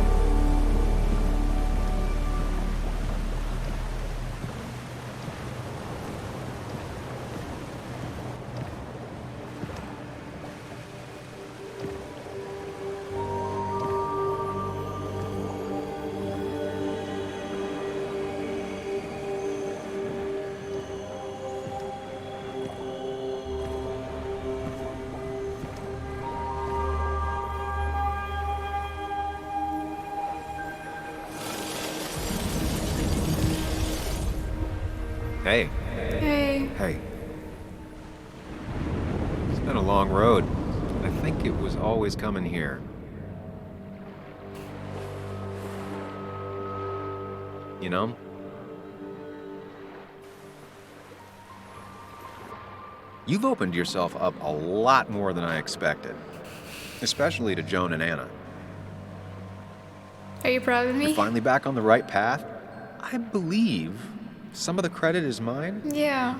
Hey. Hey. Hey. It's been a long road. I think it was always coming here. You know? You've opened yourself up a lot more than I expected. Especially to Joan and Anna. Are you proud of me? You're finally back on the right path. I believe some of the credit is mine. Yeah.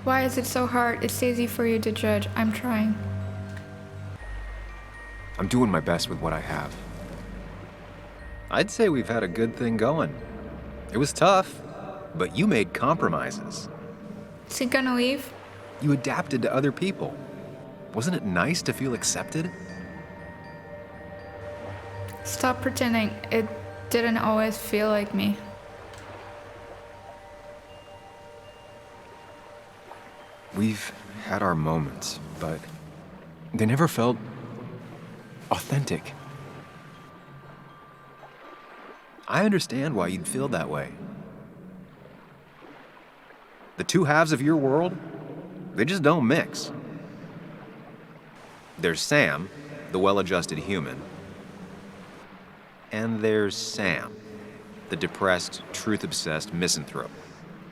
Why is it so hard? It's easy for you to judge. I'm trying. I'm doing my best with what I have. I'd say we've had a good thing going. It was tough, but you made compromises. Is he gonna leave? You adapted to other people. Wasn't it nice to feel accepted? Stop pretending. It didn't always feel like me. We've had our moments, but they never felt authentic. I understand why you'd feel that way. The two halves of your world, they just don't mix. There's Sam, the well-adjusted human, and there's Sam, the depressed, truth-obsessed misanthrope,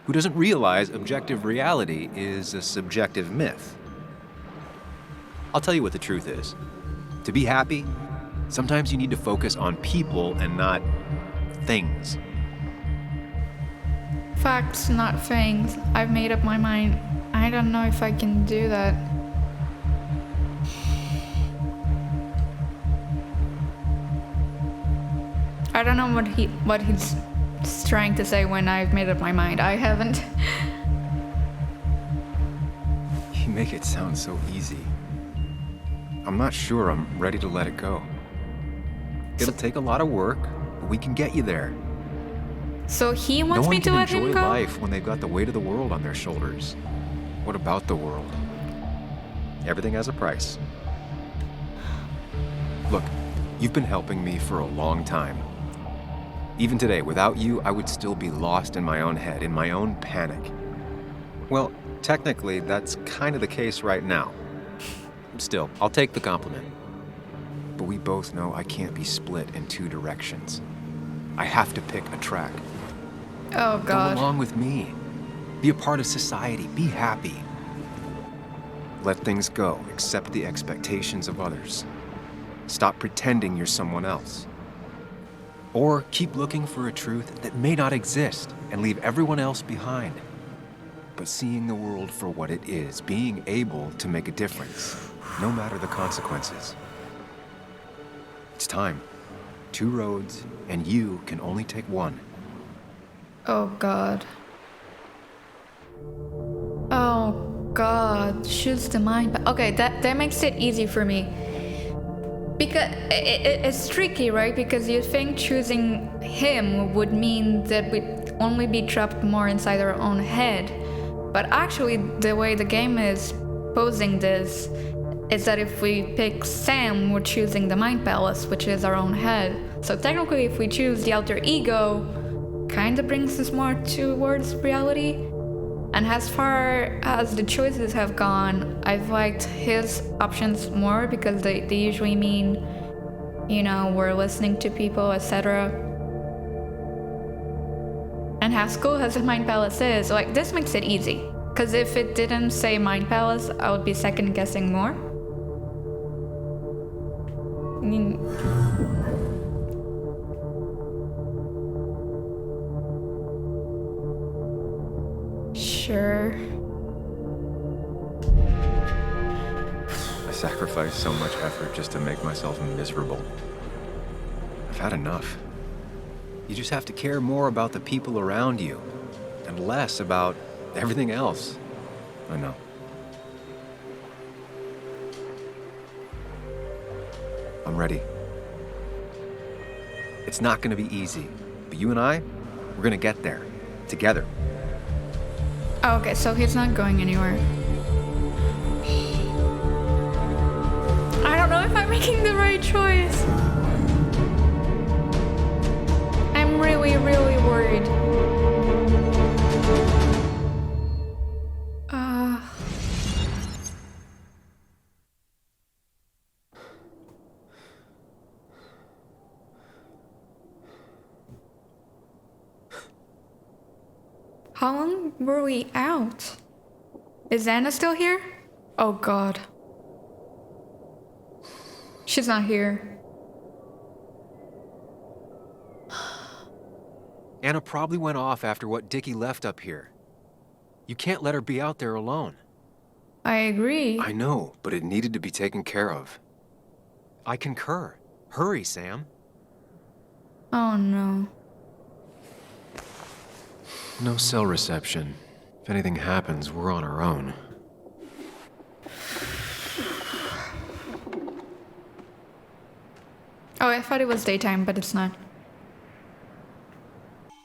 who doesn't realize objective reality is a subjective myth. I'll tell you what the truth is. To be happy, sometimes you need to focus on people and not things. Facts, not things. I've made up my mind. I don't know if I can do that. I don't know what he's trying to say when I've made up my mind. I haven't. You make it sound so easy. I'm not sure I'm ready to let it go. It'll take a lot of work, but we can get you there. So he No wants one me to can let him enjoy go? life when they've got the weight of the world on their shoulders. What about the world? Everything has a price. Look, you've been helping me for a long time. Even today, without you, I would still be lost in my own head, in my own panic. Well, technically, that's kind of the case right now. Still, I'll take the compliment. But we both know I can't be split in two directions. I have to pick a track. Oh, God. Go along with me. Be a part of society. Be happy. Let things go. Accept the expectations of others. Stop pretending you're someone else. Or keep looking for a truth that may not exist and leave everyone else behind. But seeing the world for what it is, being able to make a difference, no matter the consequences. It's time. 2 roads, and you can only take one. Oh, God. Oh, God. Choose the mind. Okay, that makes it easy for me. Because it's tricky, right? Because you think choosing him would mean that we'd only be trapped more inside our own head. But actually, the way the game is posing this is that if we pick Sam, we're choosing the mind palace, which is our own head. So technically, if we choose the alter ego, kind of brings us more towards reality. And as far as the choices have gone, I've liked his options more because they usually mean, you know, we're listening to people, etc. And how cool as a mind palace is, like, this makes it easy. Because if it didn't say mind palace, I would be second guessing more. I mean, sure. I sacrificed so much effort just to make myself miserable. I've had enough. You just have to care more about the people around you and less about everything else. I know. I'm ready. It's not gonna be easy, but you and I, we're gonna get there. Together. Oh, okay, so he's not going anywhere. I don't know if I'm making the right choice. I'm really, really worried. How long were we out? Is Anna still here? Oh, God. She's not here. Anna probably went off after what Dickie left up here. You can't let her be out there alone. I agree. I know, but it needed to be taken care of. I concur. Hurry, Sam. Oh, no. No cell reception. If anything happens, we're on our own. Oh, I thought it was daytime, but it's not.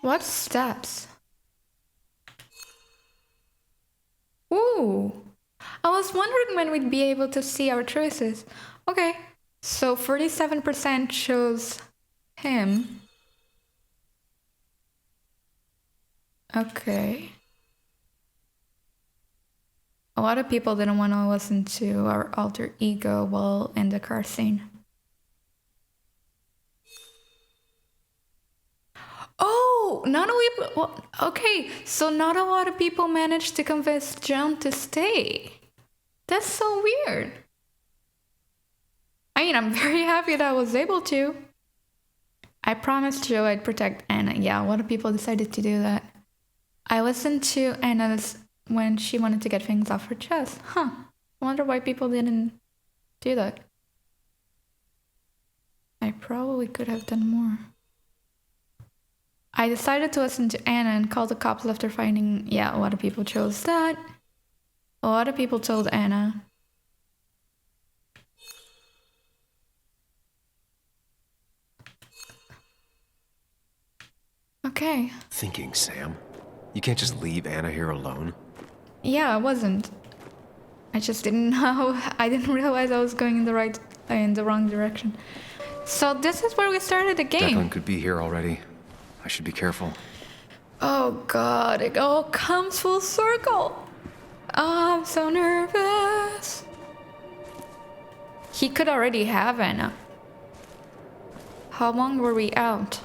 What steps? Ooh. I was wondering when we'd be able to see our choices. Okay, so 47% chose him. Okay. A lot of people didn't want to listen to our alter ego while in the car scene. Oh, not a well, okay, so not a lot of people managed to convince John to stay. That's so weird. I mean, I'm very happy that I was able to. I promised Joe I'd protect Anna. Yeah, a lot of people decided to do that. I listened to Anna's when she wanted to get things off her chest. Huh. I wonder why people didn't do that. I probably could have done more. I decided to listen to Anna and call the cops after finding... Yeah, a lot of people chose that. A lot of people told Anna. Okay. Thinking, Sam. You can't just leave Anna here alone. Yeah, I wasn't. I just didn't know. I didn't realize I was going in the wrong direction. So this is where we started the game. Declan could be here already. I should be careful. Oh God, it all comes full circle. Oh, I'm so nervous. He could already have Anna. How long were we out?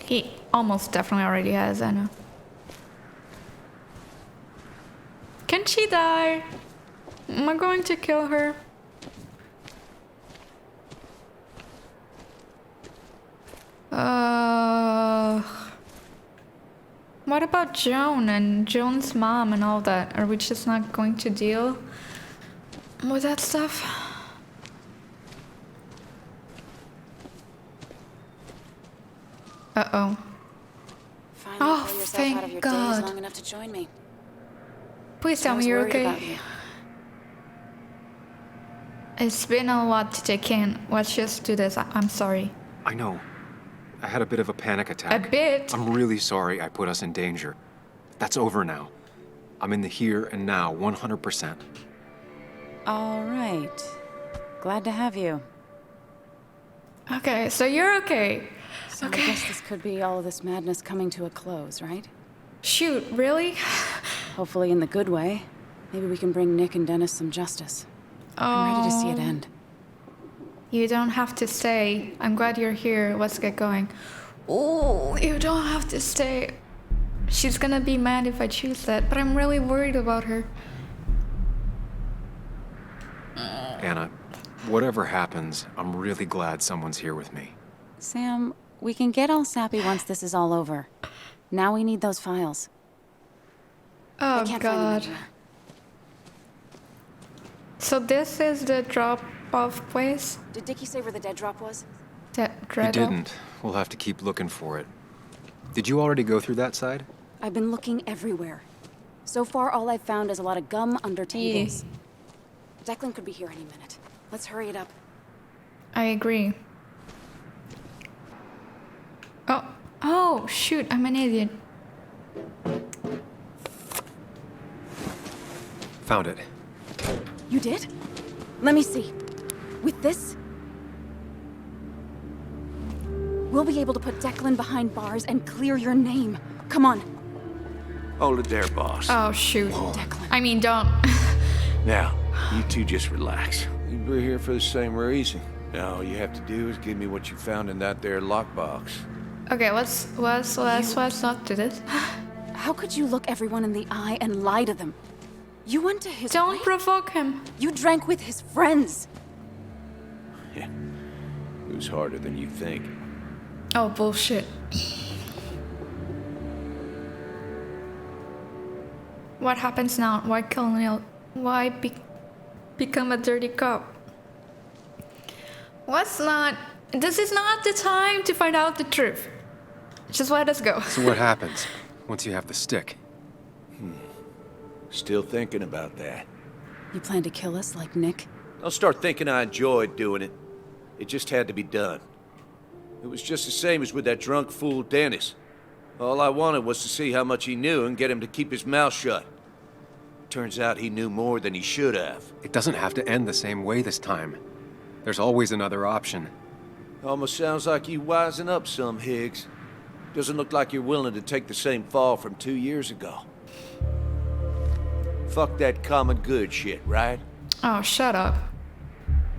He almost definitely already has Anna. Can she die? Am I going to kill her? What about Joan and Joan's mom and all that? Are we just not going to deal with that stuff? Uh-oh. Finally Oh, pull yourself thank out of your God. days long enough to join me. Please tell I was me you're worried okay. about you. It's been a lot to take in. Let's just do this. I'm sorry. I know. I had a bit of a panic attack. A bit? I'm really sorry I put us in danger. That's over now. I'm in the here and now, 100%. All right. Glad to have you. Okay, so you're okay. So Okay. I guess this could be all of this madness coming to a close, right? Shoot, really? Hopefully in the good way. Maybe we can bring Nick and Dennis some justice. I'm ready to see it end. You don't have to stay. I'm glad you're here. Let's get going. Oh, you don't have to stay. She's gonna be mad if I choose that, but I'm really worried about her. Anna, whatever happens, I'm really glad someone's here with me. Sam, we can get all sappy once this is all over. Now we need those files. I Oh can't find them God. anywhere. So this is the drop-off place? Did Dickie say where the dead drop was? He didn't. We'll have to keep looking for it. Did you already go through that side? I've been looking everywhere. So far, all I've found is a lot of gum under tables. Declan could be here any minute. Let's hurry it up. I agree. Oh, shoot, I'm an idiot. Found it. You did? Let me see. With this, we'll be able to put Declan behind bars and clear your name. Come on. Hold it there, boss. Oh, shoot. I mean, don't. Now, you two just relax. We're here for the same reason. Now, all you have to do is give me what you found in that there lockbox. Okay, let's not do this. How could you look everyone in the eye and lie to them? You went to his Don't provoke him. You drank with his friends. Yeah. It was harder than you think. Oh, bullshit. What happens now? Why kill Neil? Why become a dirty cop? This is not the time to find out the truth. Just let us go. So what happens once you have the stick? Still thinking about that. You plan to kill us like Nick? Don't start thinking I enjoyed doing it. It just had to be done. It was just the same as with that drunk fool Dennis. All I wanted was to see how much he knew and get him to keep his mouth shut. Turns out he knew more than he should have. It doesn't have to end the same way this time. There's always another option. Almost sounds like you wising up some, Higgs. Doesn't look like you're willing to take the same fall from 2 years ago. Fuck that common good shit, right? Oh, shut up.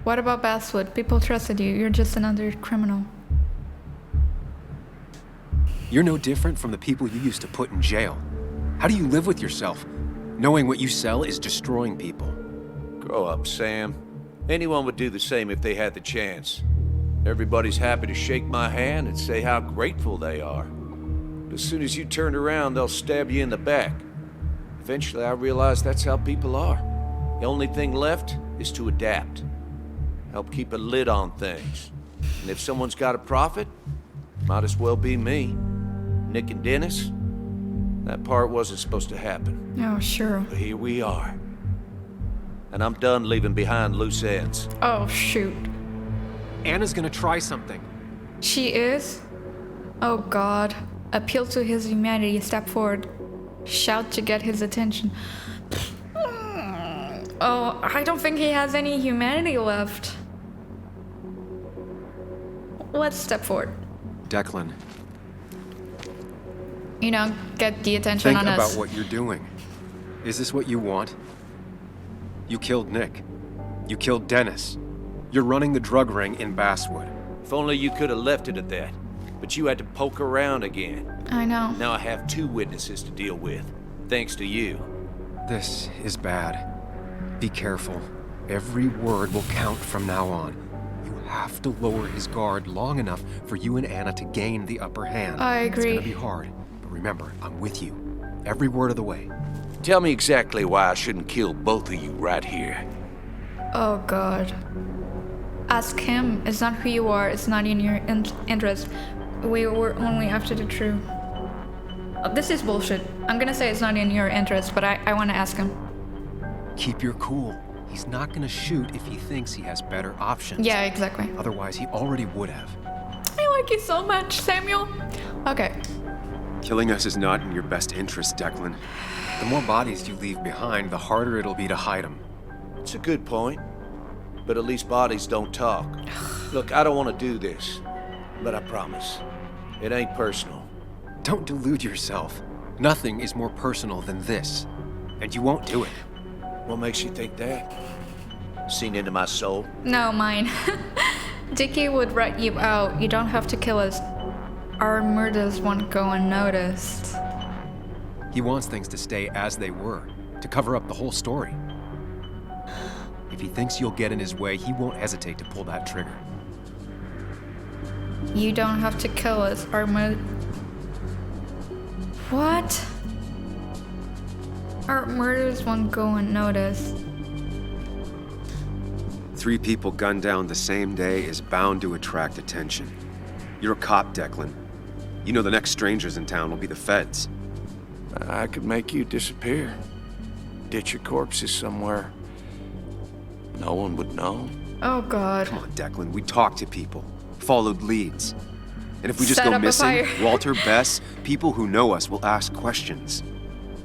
What about Basswood? People trusted you. You're just another criminal. You're no different from the people you used to put in jail. How do you live with yourself, knowing what you sell is destroying people? Grow up, Sam. Anyone would do the same if they had the chance. Everybody's happy to shake my hand and say how grateful they are. But as soon as you turn around, they'll stab you in the back. Eventually, I realized that's how people are. The only thing left is to adapt. Help keep a lid on things. And if someone's got a profit, might as well be me. Nick and Dennis, that part wasn't supposed to happen. Oh, sure. But here we are. And I'm done leaving behind loose ends. Oh, shoot. Anna's gonna try something. She is? Oh God. Appeal to his humanity. Step forward. Shout to get his attention. Oh, I don't think he has any humanity left. Let's step forward. Declan, You know, get the attention think on about us. what you're doing. Is this what you want? You killed Nick. You killed Dennis. You're running the drug ring in Basswood. If only you could have left it at that. But you had to poke around again. I know. Now I have 2 witnesses to deal with, thanks to you. This is bad. Be careful. Every word will count from now on. You have to lower his guard long enough for you and Anna to gain the upper hand. I agree. It's gonna be hard, but remember, I'm with you. Every word of the way. Tell me exactly why I shouldn't kill both of you right here. Oh God. Ask him. It's not who you are. It's not in your interest. We were only after the truth. Oh, this is bullshit. I'm gonna say it's not in your interest, but I want to ask him. Keep your cool. He's not gonna shoot if he thinks he has better options. Yeah, exactly. Otherwise, he already would have. I like you so much, Samuel. Okay. Killing us is not in your best interest, Declan. The more bodies you leave behind, the harder it'll be to hide them. It's a good point. But at least bodies don't talk. Look, I don't want to do this. But I promise. It ain't personal. Don't delude yourself. Nothing is more personal than this. And you won't do it. What makes you think that? Seen into my soul? No, mine. Dickie would rat you out. You don't have to kill us. Our murders won't go unnoticed. He wants things to stay as they were, to cover up the whole story. If he thinks you'll get in his way, he won't hesitate to pull that trigger. You don't have to kill us. Our What? Our murders won't go unnoticed. 3 people gunned down the same day is bound to attract attention. You're a cop, Declan. You know the next strangers in town will be the feds. I could make you disappear. Ditch your corpses somewhere. No one would know. Oh God. Come on, Declan. We talked to people, followed leads. And if we just Set go up a missing, fire. Walter, Bess, people who know us will ask questions.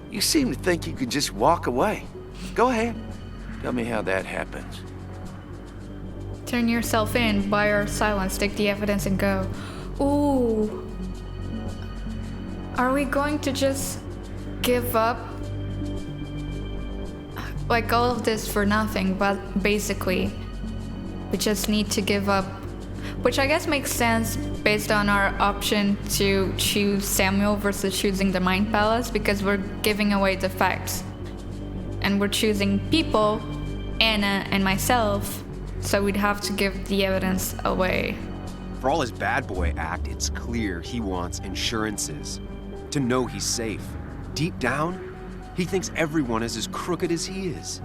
You seem to think you can just walk away. Go ahead. Tell me how that happens. Turn yourself in, buy our silence, take the evidence and go. Ooh. Are we going to just give up? Like all of this for nothing, but basically, we just need to give up. Which I guess makes sense based on our option to choose Samuel versus choosing the Mind Palace, because we're giving away the facts. And we're choosing people, Anna and myself, so we'd have to give the evidence away. For all his bad boy act, it's clear he wants insurances. To know he's safe. Deep down, he thinks everyone is as crooked as he is.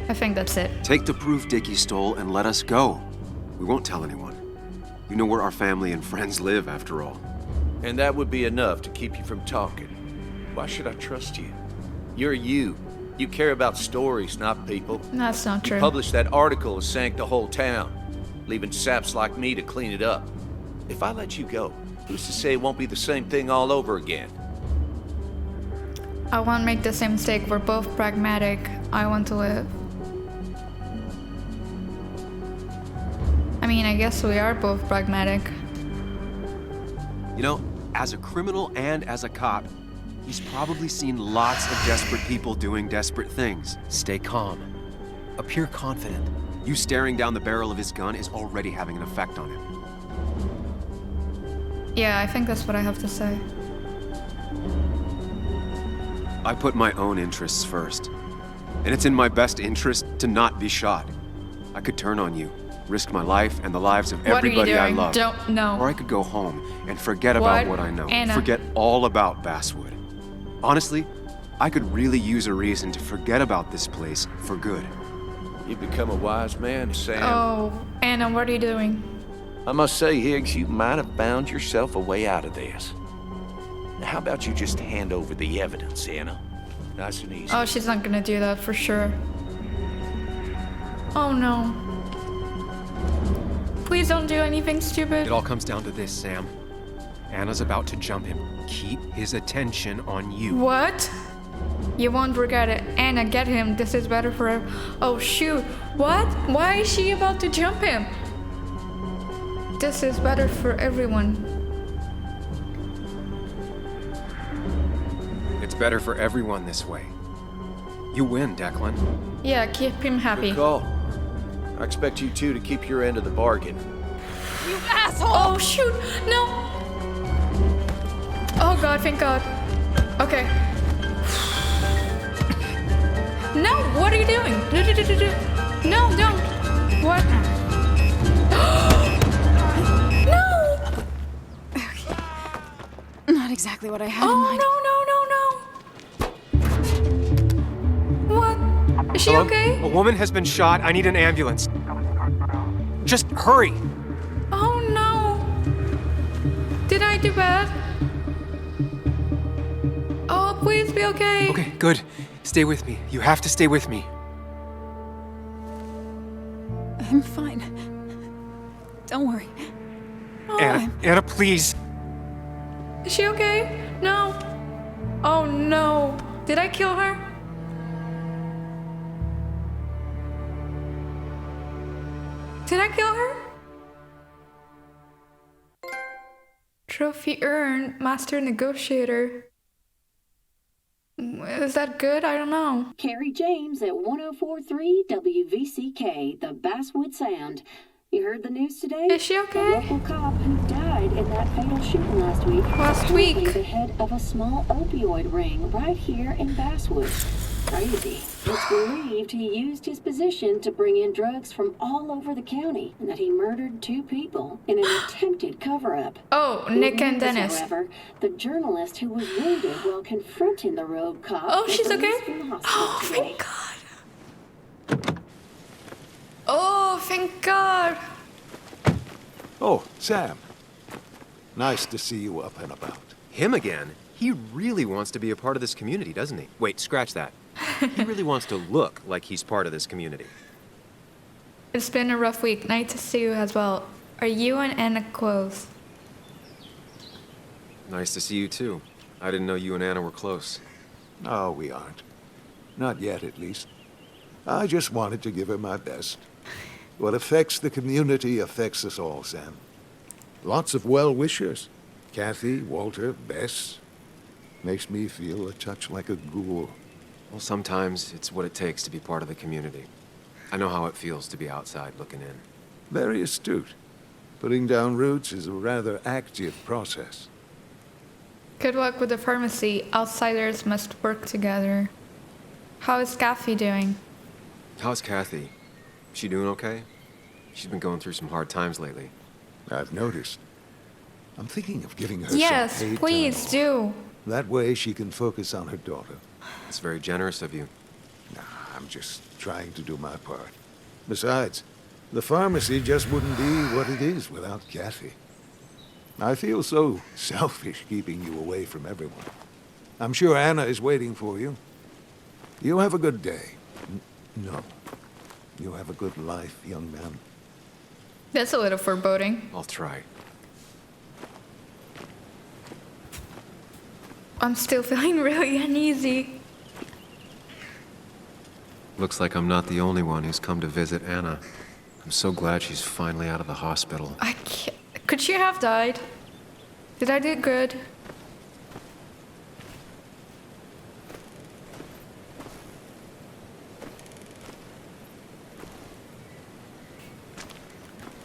I think that's it. Take the proof Dickie stole and let us go. We won't tell anyone. You know where our family and friends live, after all. And that would be enough to keep you from talking. Why should I trust you? You're you. You care about stories, not people. That's not true. You published that article and sank the whole town, leaving saps like me to clean it up. If I let you go, who's to say it won't be the same thing all over again? I won't make the same mistake. We're both pragmatic. I want to live. I mean, I guess we are both pragmatic. You know, as a criminal and as a cop, he's probably seen lots of desperate people doing desperate things. Stay calm. Appear confident. You staring down the barrel of his gun is already having an effect on him. Yeah, I think that's what I have to say. I put my own interests first. And it's in my best interest to not be shot. I could turn on you, risk my life and the lives of everybody I love. Don't know. Or I could go home and forget about what I know. Anna. Forget all about Basswood. Honestly, I could really use a reason to forget about this place for good. You've become a wise man, Sam. Oh, Anna, what are you doing? I must say, Higgs, you might have found yourself a way out of this. Now, how about you just hand over the evidence, Anna? Nice and easy. Oh, she's not gonna do that for sure. Oh no. please don't do anything stupid. It all comes down to this, Sam. Anna's about to jump him. Keep his attention on you. What? You won't regret it. Anna, get him. This is better for him. Oh, shoot. What? Why is she about to jump him? This is better for everyone. It's better for everyone this way. You win, Declan. Yeah, keep him happy. Good call. I expect you two to keep your end of the bargain. You asshole! Oh, shoot. No. Oh, God, thank God. Okay. No, what are you doing? No, don't. What? No! Not exactly what I had in mind. No. What? Is she Hello? okay? A woman has been shot. I need an ambulance. Just hurry. Oh, no. Did I do bad? Oh, please be okay. Okay, good. Stay with me. You have to stay with me. I'm fine. Don't worry. Oh, Anna, please. is she okay? No. Oh, no. Did I kill her? Did I kill her? Trophy earned, Master Negotiator. Is that good? I don't know. Carrie James at 104.3 WVCK, the Basswood Sound. You heard the news today? Is she okay? A local cop who died in that fatal shooting last week. Last week? The head of a small opioid ring right here in Basswood. Crazy. It's believed he used his position to bring in drugs from all over the county, and that he murdered 2 people in an attempted cover-up. Oh, Nick and Dennis. However, the journalist who was wounded while confronting the rogue cop. Oh, she's okay? Oh, thank God. Oh, thank God. Oh, Sam. Nice to see you up and about. Him again? He really wants to be a part of this community, doesn't he? Wait, scratch that. He really wants to look like he's part of this community. It's been a rough week. Nice to see you as well. Are you and Anna close? Nice to see you too. I didn't know you and Anna were close. No, we aren't. Not yet, at least. I just wanted to give her my best. What affects the community affects us all, Sam. Lots of well-wishers. Kathy, Walter, Bess. Makes me feel a touch like a ghoul. Well, sometimes it's what it takes to be part of the community. I know how it feels to be outside looking in. Very astute. Putting down roots is a rather active process. Good luck with the pharmacy. Outsiders must work together. How is Kathy doing? How's Kathy? She doing okay? She's been going through some hard times lately. I've noticed. I'm thinking of giving her Yes, some paid please time do. off. That way she can focus on her daughter. It's very generous of you. Nah, I'm just trying to do my part. Besides, the pharmacy just wouldn't be what it is without Kathy. I feel so selfish keeping you away from everyone. I'm sure Anna is waiting for you. You have a good day. No. You have a good life, young man. That's a little foreboding. I'll try. I'm still feeling really uneasy. Looks like I'm not the only one who's come to visit Anna. I'm so glad she's finally out of the hospital. I can't. Could she have died? Did I do good?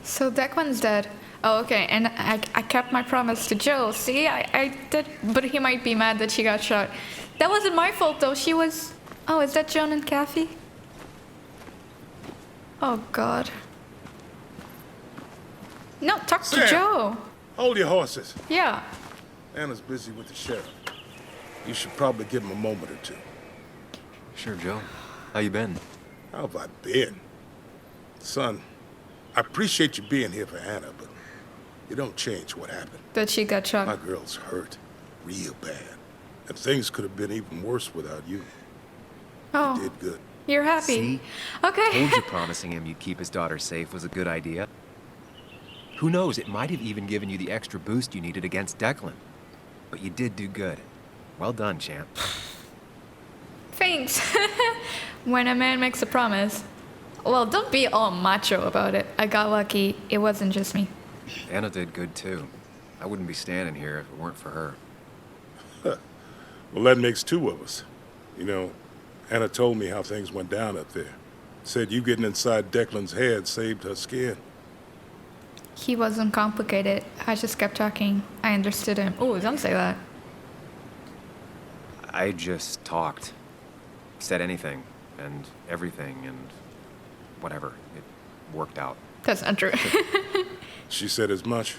So Declan's dead. Oh, okay, and I kept my promise to Jill. See, I did, but he might be mad that she got shot. That wasn't my fault, though. She was... Oh, is that Joan and Kathy? Oh, God. No, talk to Sam, Joe. Hold your horses. Yeah. Anna's busy with the sheriff. You should probably give him a moment or two. Sure, Joe. How you been? How have I been? Son, I appreciate you being here for Anna, but you don't change what happened. That she got shot. My girl's hurt, real bad. And things could have been even worse without you. Oh. You did good. You're happy. See? Okay. Told you promising him you'd keep his daughter safe was a good idea. Who knows, it might have even given you the extra boost you needed against Declan. But you did do good. Well done, champ. Thanks. When a man makes a promise. Well, don't be all macho about it. I got lucky. It wasn't just me. Anna did good too. I wouldn't be standing here if it weren't for her. Well, that makes two of us. You know, Anna told me how things went down up there. Said you getting inside Declan's head saved her skin. He wasn't complicated. I just kept talking. I understood him. Oh, don't say that. I just talked. Said anything and everything and whatever. It worked out. That's not true. She said as much.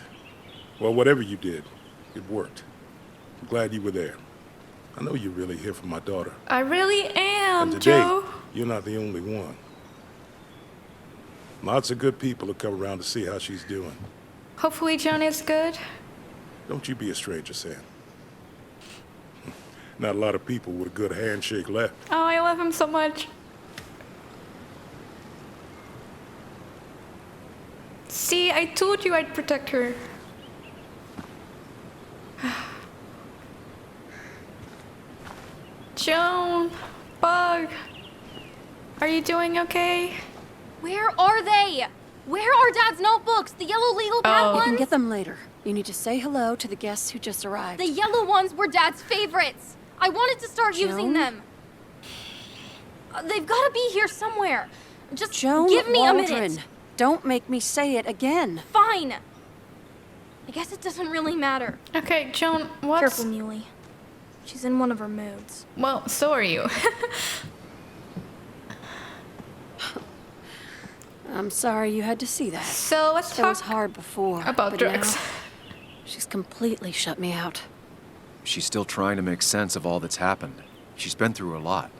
Well, whatever you did, it worked. I'm glad you were there. I know you're really here for my daughter. I really am, And today, Joe. you're not the only one. Lots of good people will come around to see how she's doing. Hopefully Joan is good. Don't you be a stranger, Sam. Not a lot of people with a good handshake left. Oh, I love him so much. See, I told you I'd protect her. Joan, Bug, are you doing okay? Where are they? Where are Dad's notebooks? The yellow legal pad You can ones? get them later. You need to say hello to the guests who just arrived. The yellow ones were Dad's favorites. I wanted to start using Joan? them. They've got to be here somewhere. Just Joan give me Waldron. a minute. Don't make me say it again. Fine. I guess it doesn't really matter. Okay, Joan, what's... Careful, Muley. She's in one of her moods. Well, so are you. I'm sorry you had to see that. So let's That was talk hard before. about but drugs. now, she's completely shut me out. She's still trying to make sense of all that's happened. She's been through a lot.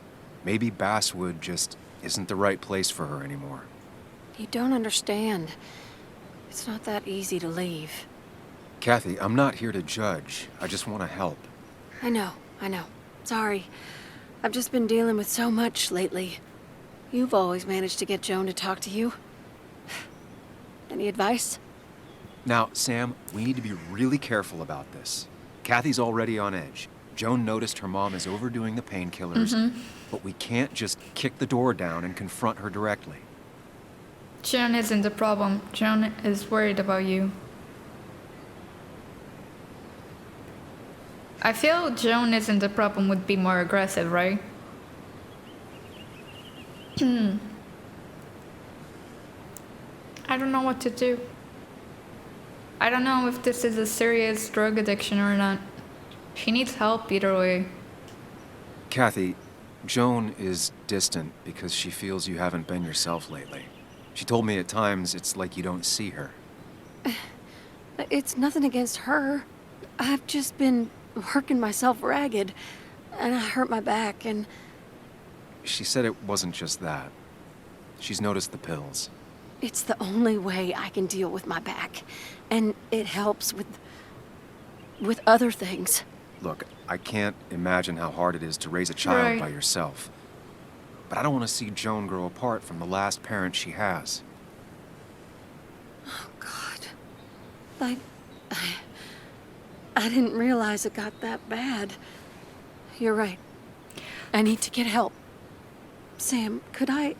Maybe Basswood just isn't the right place for her anymore. You don't understand. It's not that easy to leave. Kathy, I'm not here to judge. I just want to help. I know. Sorry. I've just been dealing with so much lately. You've always managed to get Joan to talk to you. Any advice? Now, Sam, we need to be really careful about this. Kathy's already on edge. Joan noticed her mom is overdoing the painkillers, but we can't just kick the door down and confront her directly. Joan isn't the problem. Joan is worried about you. I feel Joan isn't the problem would be more aggressive, right? I don't know what to do. I don't know if this is a serious drug addiction or not. She needs help either way. Kathy, Joan is distant because she feels you haven't been yourself lately. She told me at times it's like you don't see her. It's nothing against her. I've just been working myself ragged, and I hurt my back, and... She said it wasn't just that. She's noticed the pills. It's the only way I can deal with my back, and it helps with other things. Look, I can't imagine how hard it is to raise a child Right. by yourself. But I don't want to see Joan grow apart from the last parent she has. Oh, God. I didn't realize it got that bad. You're right. I need to get help. Sam, could I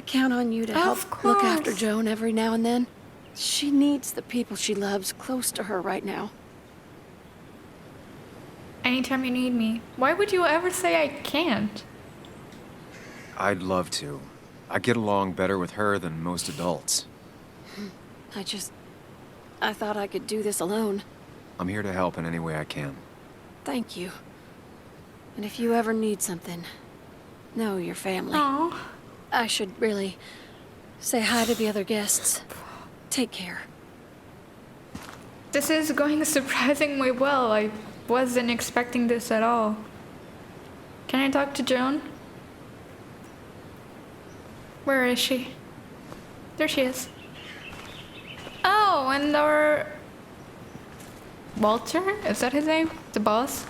count on you to help look after course. Joan every now and then? She needs the people she loves close to her right now. Anytime you need me. Why would you ever say I can't? I'd love to. I get along better with her than most adults. I thought I could do this alone. I'm here to help in any way I can. Thank you. And if you ever need something, know your family. Aww. I should really say hi to the other guests. Take care. This is going surprisingly well. I wasn't expecting this at all. Can I talk to Joan? Where is she? There she is. Oh, and our... Walter? Is that his name? The boss?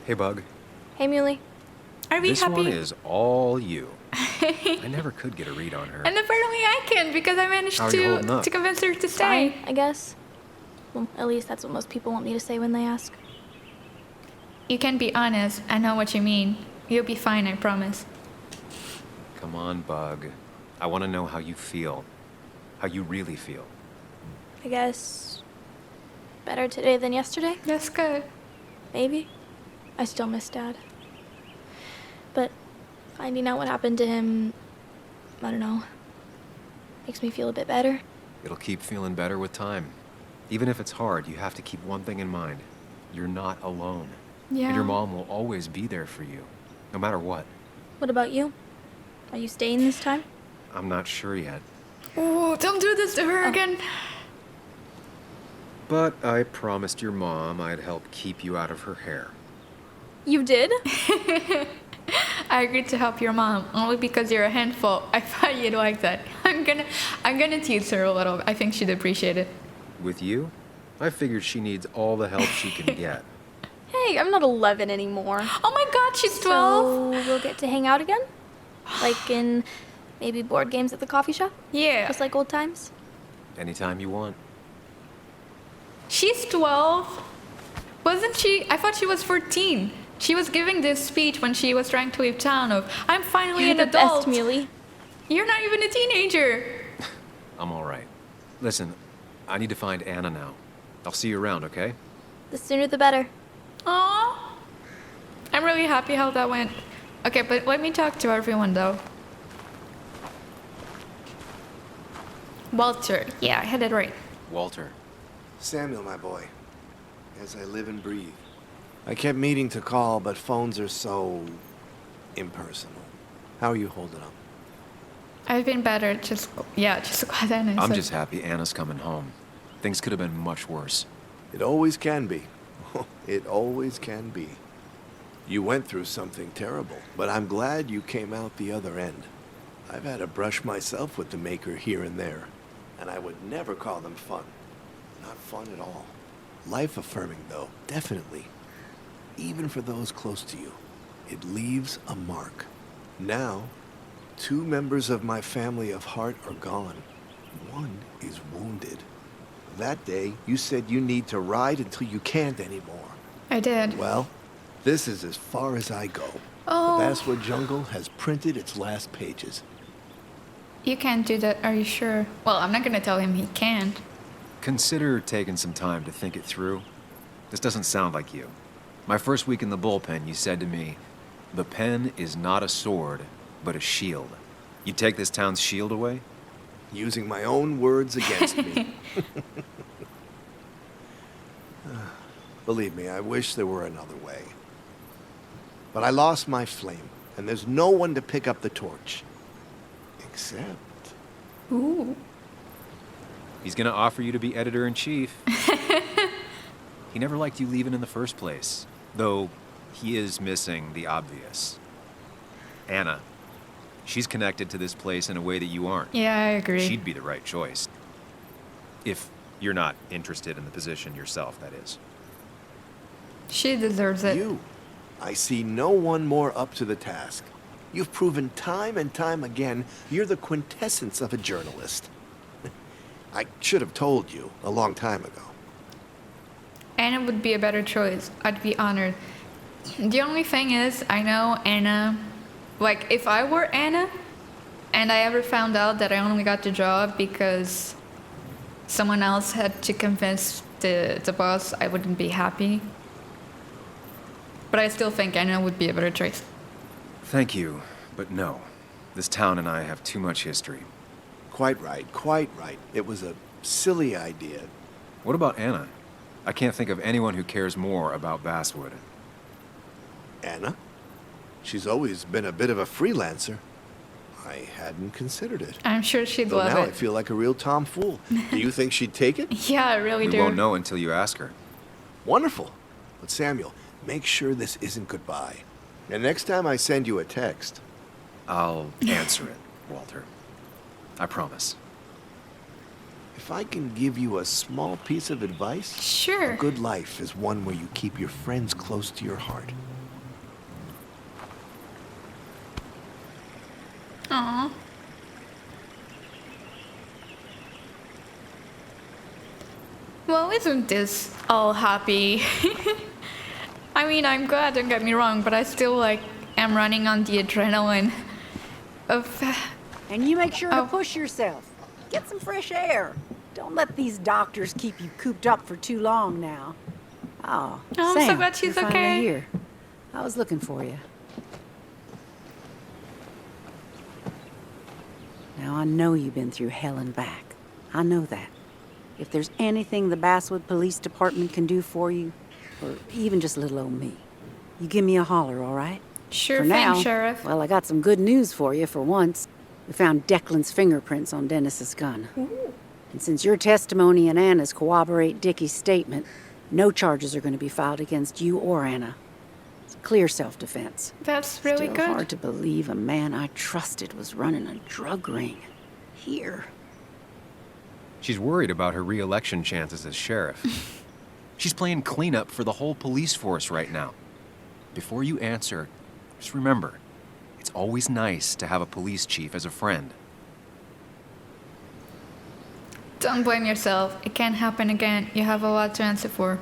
Hey, Bug. Hey, Muley. Are we This happy? one is all you. I never could get a read on her. And apparently I can because I managed How are you holding up? to convince her to stay. Fine, I guess. Well, at least that's what most people want me to say when they ask. You can be honest. I know what you mean. You'll be fine, I promise. Come on, Bug. I want to know how you feel. How you really feel. I guess better today than yesterday? That's good. Maybe. I still miss Dad. But finding out what happened to him, I don't know, makes me feel a bit better. It'll keep feeling better with time. Even if it's hard, you have to keep one thing in mind. You're not alone. Yeah. And your mom will always be there for you, no matter what. What about you? Are you staying this time? I'm not sure yet. Oh, don't do this to her again. But I promised your mom I'd help keep you out of her hair. You did? I agreed to help your mom only because you're a handful. I thought you'd like that. I'm gonna tease her a little. I think she'd appreciate it. With you? I figured she needs all the help she can get. Hey, I'm not 11 anymore. Oh my god, she's 12. So we'll get to hang out again? Like in maybe board games at the coffee shop? Yeah. Just like old times? Anytime you want. She's 12. Wasn't she? I thought she was 14. She was giving this speech when she was trying to leave town of, I'm finally You're an the adult. best, Muley. You're not even a teenager. I'm all right. Listen, I need to find Anna now. I'll see you around, okay? The sooner the better. Aw. I'm really happy how that went. Okay, but let me talk to everyone though. Walter. Yeah, I had it right. Walter. Samuel, my boy. As I live and breathe. I kept meaning to call, but phones are so impersonal. How are you holding up? I've been better. Just glad Anna I'm said- just happy Anna's coming home. Things could have been much worse. It always can be. It always can be. You went through something terrible, but I'm glad you came out the other end. I've had a brush myself with the Maker here and there, and I would never call them fun. Not fun at all. Life-affirming, though, definitely. Even for those close to you, it leaves a mark. Now, 2 members of my family of heart are gone. One is wounded. That day, you said you need to ride until you can't anymore. I did. Well, this is as far as I go. Oh. The Basswood Jungle has printed its last pages. You can't do that, are you sure? Well, I'm not gonna tell him he can't. Consider taking some time to think it through. This doesn't sound like you. My first week in the bullpen, you said to me, the pen is not a sword, but a shield. You take this town's shield away? Using my own words against me. Believe me, I wish there were another way. But I lost my flame, and there's no one to pick up the torch. Except... Ooh. He's gonna offer you to be editor-in-chief. He never liked you leaving in the first place, though he is missing the obvious. Anna. She's connected to this place in a way that you aren't. Yeah, I agree. She'd be the right choice. If you're not interested in the position yourself, that is. She deserves it. You. I see no one more up to the task. You've proven time and time again you're the quintessence of a journalist. I should have told you a long time ago. Anna would be a better choice. I'd be honored. The only thing is, I know Anna... Like, if I were Anna, and I ever found out that I only got the job because someone else had to convince the boss, I wouldn't be happy. But I still think Anna would be a better choice. Thank you, but no. This town and I have too much history. Quite right, quite right. It was a silly idea. What about Anna? I can't think of anyone who cares more about Basswood. Anna? She's always been a bit of a freelancer. I hadn't considered it. I'm sure she'd Though love now it. I feel like a real tomfool. Do you think she'd take it? Yeah, I really do. We won't know until you ask her. Wonderful. But Samuel, make sure this isn't goodbye. And next time I send you a text... I'll answer it, Walter. I promise. If I can give you a small piece of advice... Sure. A good life is one where you keep your friends close to your heart. Aww. Well, isn't this all happy? I mean, I'm glad, don't get me wrong, but I still, like, am running on the adrenaline of... And you make sure to push yourself. Get some fresh air. Don't let these doctors keep you cooped up for too long now. Oh, I'm Sam, so glad she's you're finally okay. here. I was looking for you. Now, I know you've been through hell and back. I know that. If there's anything the Basswood Police Department can do for you, or even just little old me, you give me a holler, all right? Sure For thing, now, Sheriff. well, I got some good news for you for once. We found Declan's fingerprints on Dennis's gun. And since your testimony and Anna's corroborate Dickie's statement, no charges are going to be filed against you or Anna. It's clear self-defense. That's really Still good. hard to believe a man I trusted was running a drug ring. Here. She's worried about her re-election chances as sheriff. She's playing cleanup for the whole police force right now. Before you answer, just remember, it's always nice to have a police chief as a friend. Don't blame yourself. It can't happen again. You have a lot to answer for.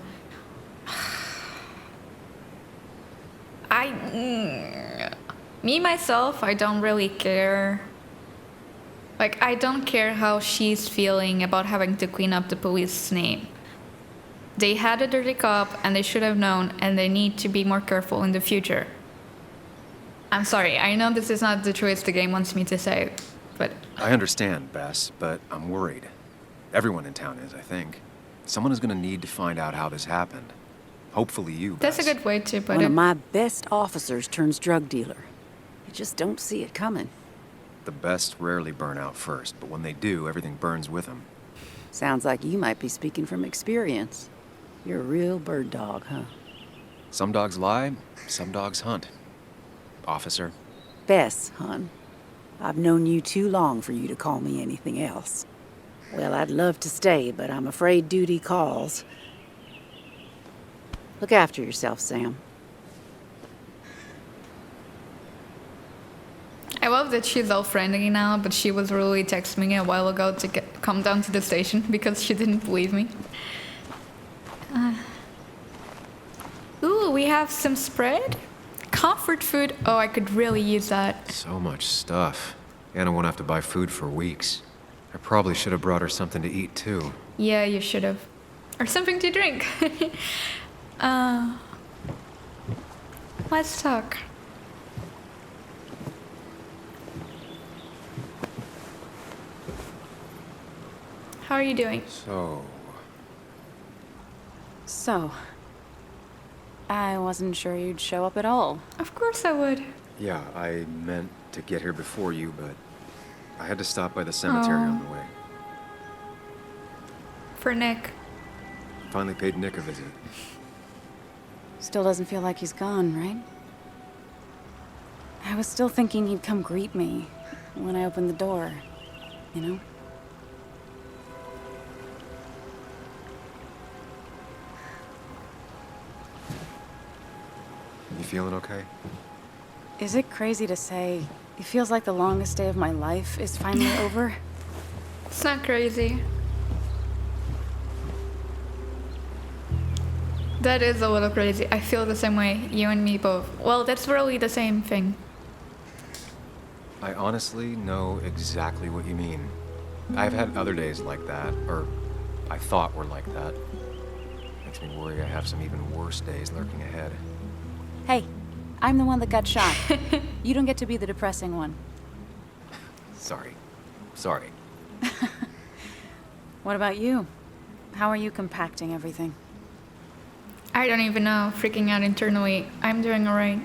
Me, myself, I don't really care. Like, I don't care how she's feeling about having to clean up the police's name. They had a dirty cop, and they should have known, and they need to be more careful in the future. I'm sorry, I know this is not the choice the game wants me to say, but... I understand, Bess, but I'm worried. Everyone in town is, I think. Someone is going to need to find out how this happened. Hopefully you, That's Bess. a good way to put One it. of my best officers turns drug dealer. You just don't see it coming. The best rarely burn out first, but when they do, everything burns with them. Sounds like you might be speaking from experience. You're a real bird dog, huh? Some dogs lie, some dogs hunt. Officer. Bess, hon. I've known you too long for you to call me anything else. Well, I'd love to stay, but I'm afraid duty calls. Look after yourself, Sam. I love that she's all friendly now, but she was really texting me a while ago to come down to the station because she didn't believe me. Ooh, we have some spread? Comfort food. Oh, I could really use that. So much stuff. Anna won't have to buy food for weeks. I probably should have brought her something to eat, too. Yeah, you should have. Or something to drink. Let's talk. How are you doing? So, I wasn't sure you'd show up at all. Of course I would. Yeah, I meant to get here before you, but I had to stop by the cemetery on the way. For Nick. Finally paid Nick a visit. Still doesn't feel like he's gone, right? I was still thinking he'd come greet me when I opened the door, you know? You feeling okay? Is it crazy to say it feels like the longest day of my life is finally over? It's not crazy. That is a little crazy. I feel the same way. You and me both. Well, that's really the same thing. I honestly know exactly what you mean. I've had other days like that, or I thought were like that. Makes me worry I have some even worse days lurking ahead. Hey, I'm the one that got shot. You don't get to be the depressing one. Sorry. What about you? How are you compacting everything? I don't even know. Freaking out internally. I'm doing alright.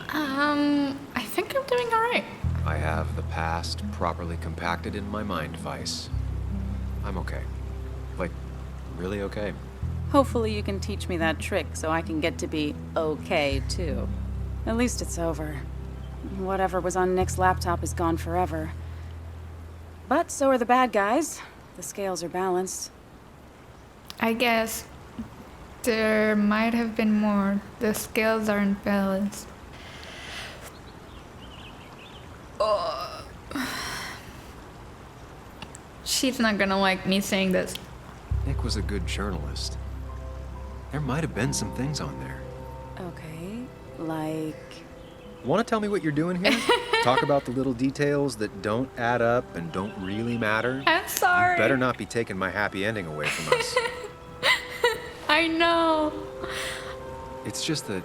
I think I'm doing alright. I have the past properly compacted in my mind vice. I'm okay. Like, really okay. Hopefully you can teach me that trick so I can get to be okay, too. At least it's over. Whatever was on Nick's laptop is gone forever. But so are the bad guys. The scales are balanced. I guess there might have been more. The scales aren't balanced. She's not gonna like me saying this. Nick was a good journalist. There might have been some things on there. Okay, like... Want to tell me what you're doing here? Talk about the little details that don't add up and don't really matter? I'm sorry. You better not be taking my happy ending away from us. I know. It's just that...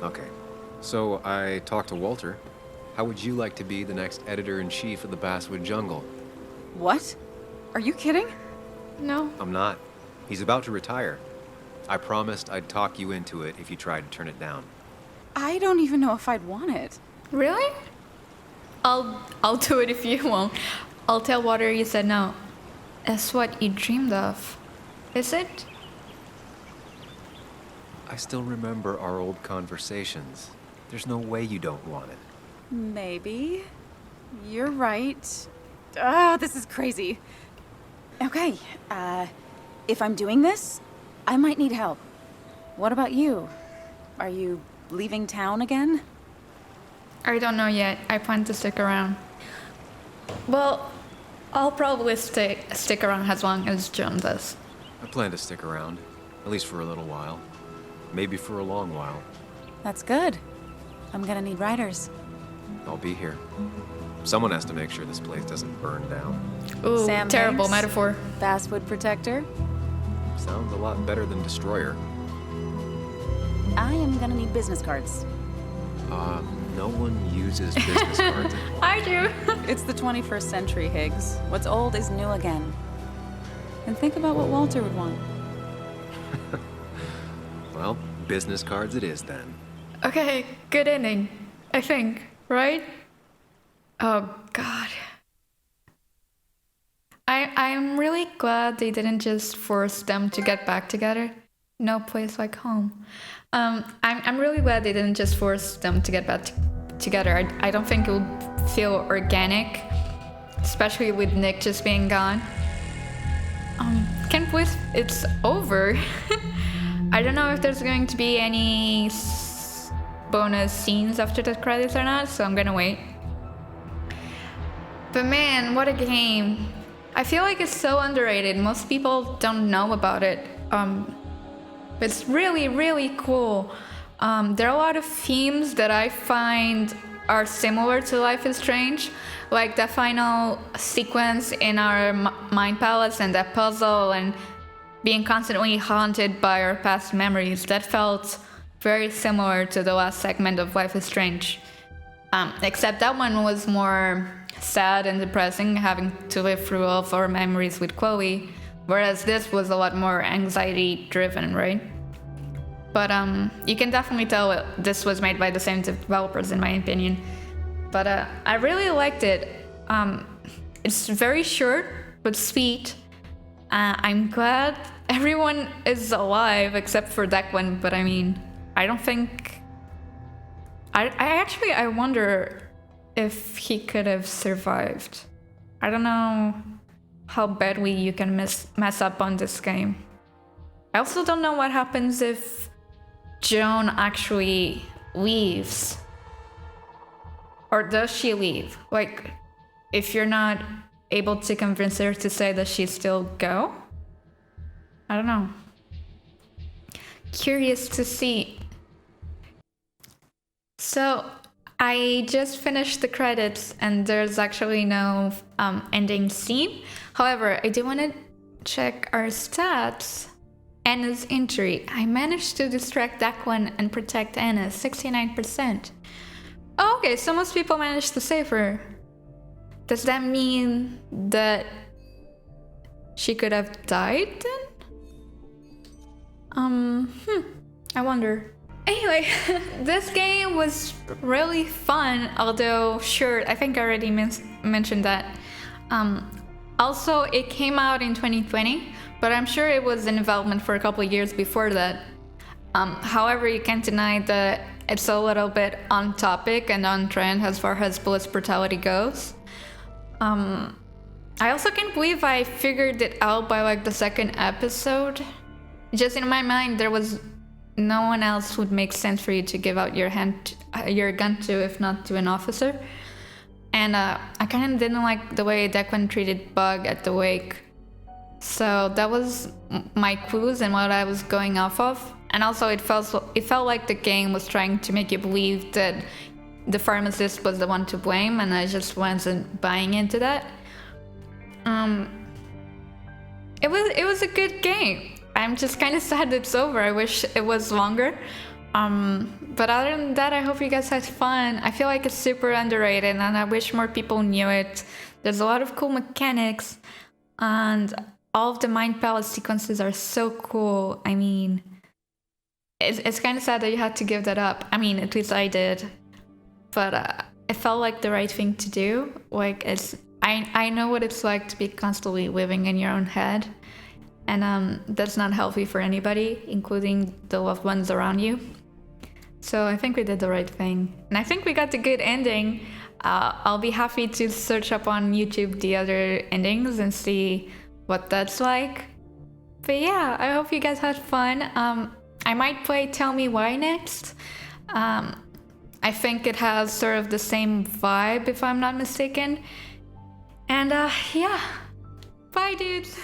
Okay, so I talked to Walter. How would you like to be the next editor-in-chief of the Basswood Jungle? What? Are you kidding? No. I'm not. He's about to retire. I promised I'd talk you into it if you tried to turn it down. I don't even know if I'd want it. Really? I'll do it if you won't. I'll tell Walter you said no. That's what you dreamed of. Is it? I still remember our old conversations. There's no way you don't want it. Maybe. You're right. Ah, this is crazy. Okay, if I'm doing this, I might need help. What about you? Are you leaving town again? I don't know yet. I plan to stick around. Well, I'll probably stick around as long as John does. I plan to stick around, at least for a little while. Maybe for a long while. That's good. I'm gonna need writers. I'll be here. Someone has to make sure this place doesn't burn down. Ooh, Sam terrible Hanks, metaphor. Basswood Protector. Sounds a lot better than Destroyer. I am gonna need business cards. No one uses business cards anymore. I do. It's the 21st century, Higgs. What's old is new again. And think about what Walter would want. Well, business cards it is then. Okay, good ending. I think, right? Oh, God. I'm really glad they didn't just force them to get back together. No place like home. I'm really glad they didn't just force them to get back together. I don't think it would feel organic, especially with Nick just being gone. Can't believe it's over. I don't know if there's going to be any bonus scenes after the credits or not, so I'm gonna wait. But man, what a game. I feel like it's so underrated. Most people don't know about it. It's really, really cool. There are a lot of themes that I find are similar to Life is Strange, like the final sequence in our mind palace and that puzzle and being constantly haunted by our past memories. That felt very similar to the last segment of Life is Strange. Except that one was more sad and depressing, having to live through all of our memories with Chloe, whereas this was a lot more anxiety driven, right? But you can definitely tell this was made by the same developers in my opinion. But I really liked it. It's very short but sweet. I'm glad everyone is alive except for Declan, but I mean, I don't think... I wonder if he could have survived. I don't know how badly you can mess up on this game. I also don't know what happens if Joan actually leaves. Or does she leave? Like, if you're not able to convince her to say that she still go? I don't know. Curious to see. So, I just finished the credits and there's actually no ending scene. However, I do want to check our stats. Anna's injury. I managed to distract Declan and protect Anna, 69%. Oh, okay, so most people managed to save her. Does that mean that she could have died then? I wonder. Anyway, this game was really fun, although sure, I think I already mentioned that. Also, it came out in 2020, but I'm sure it was in development for a couple of years before that. However, you can't deny that it's a little bit on topic and on trend as far as police brutality goes. I also can't believe I figured it out by like the second episode. Just in my mind, there was no one else would make sense for you to give out your gun to if not to an officer. And I kind of didn't like the way Declan treated Bug at the wake. So that was my clues and what I was going off of. And also it felt like the game was trying to make you believe that the pharmacist was the one to blame, and I just wasn't buying into that. It was a good game. I'm just kind of sad it's over. I wish it was longer. But other than that, I hope you guys had fun. I feel like it's super underrated, and I wish more people knew it. There's a lot of cool mechanics, and all of the Mind Palace sequences are so cool. I mean, it's kind of sad that you had to give that up. I mean, at least I did. But it felt like the right thing to do. Like, I know what it's like to be constantly living in your own head. And that's not healthy for anybody, including the loved ones around you. So I think we did the right thing. And I think we got the good ending. I'll be happy to search up on YouTube the other endings and see what that's like. But yeah, I hope you guys had fun. I might play Tell Me Why next. I think it has sort of the same vibe, if I'm not mistaken. And yeah, bye dudes.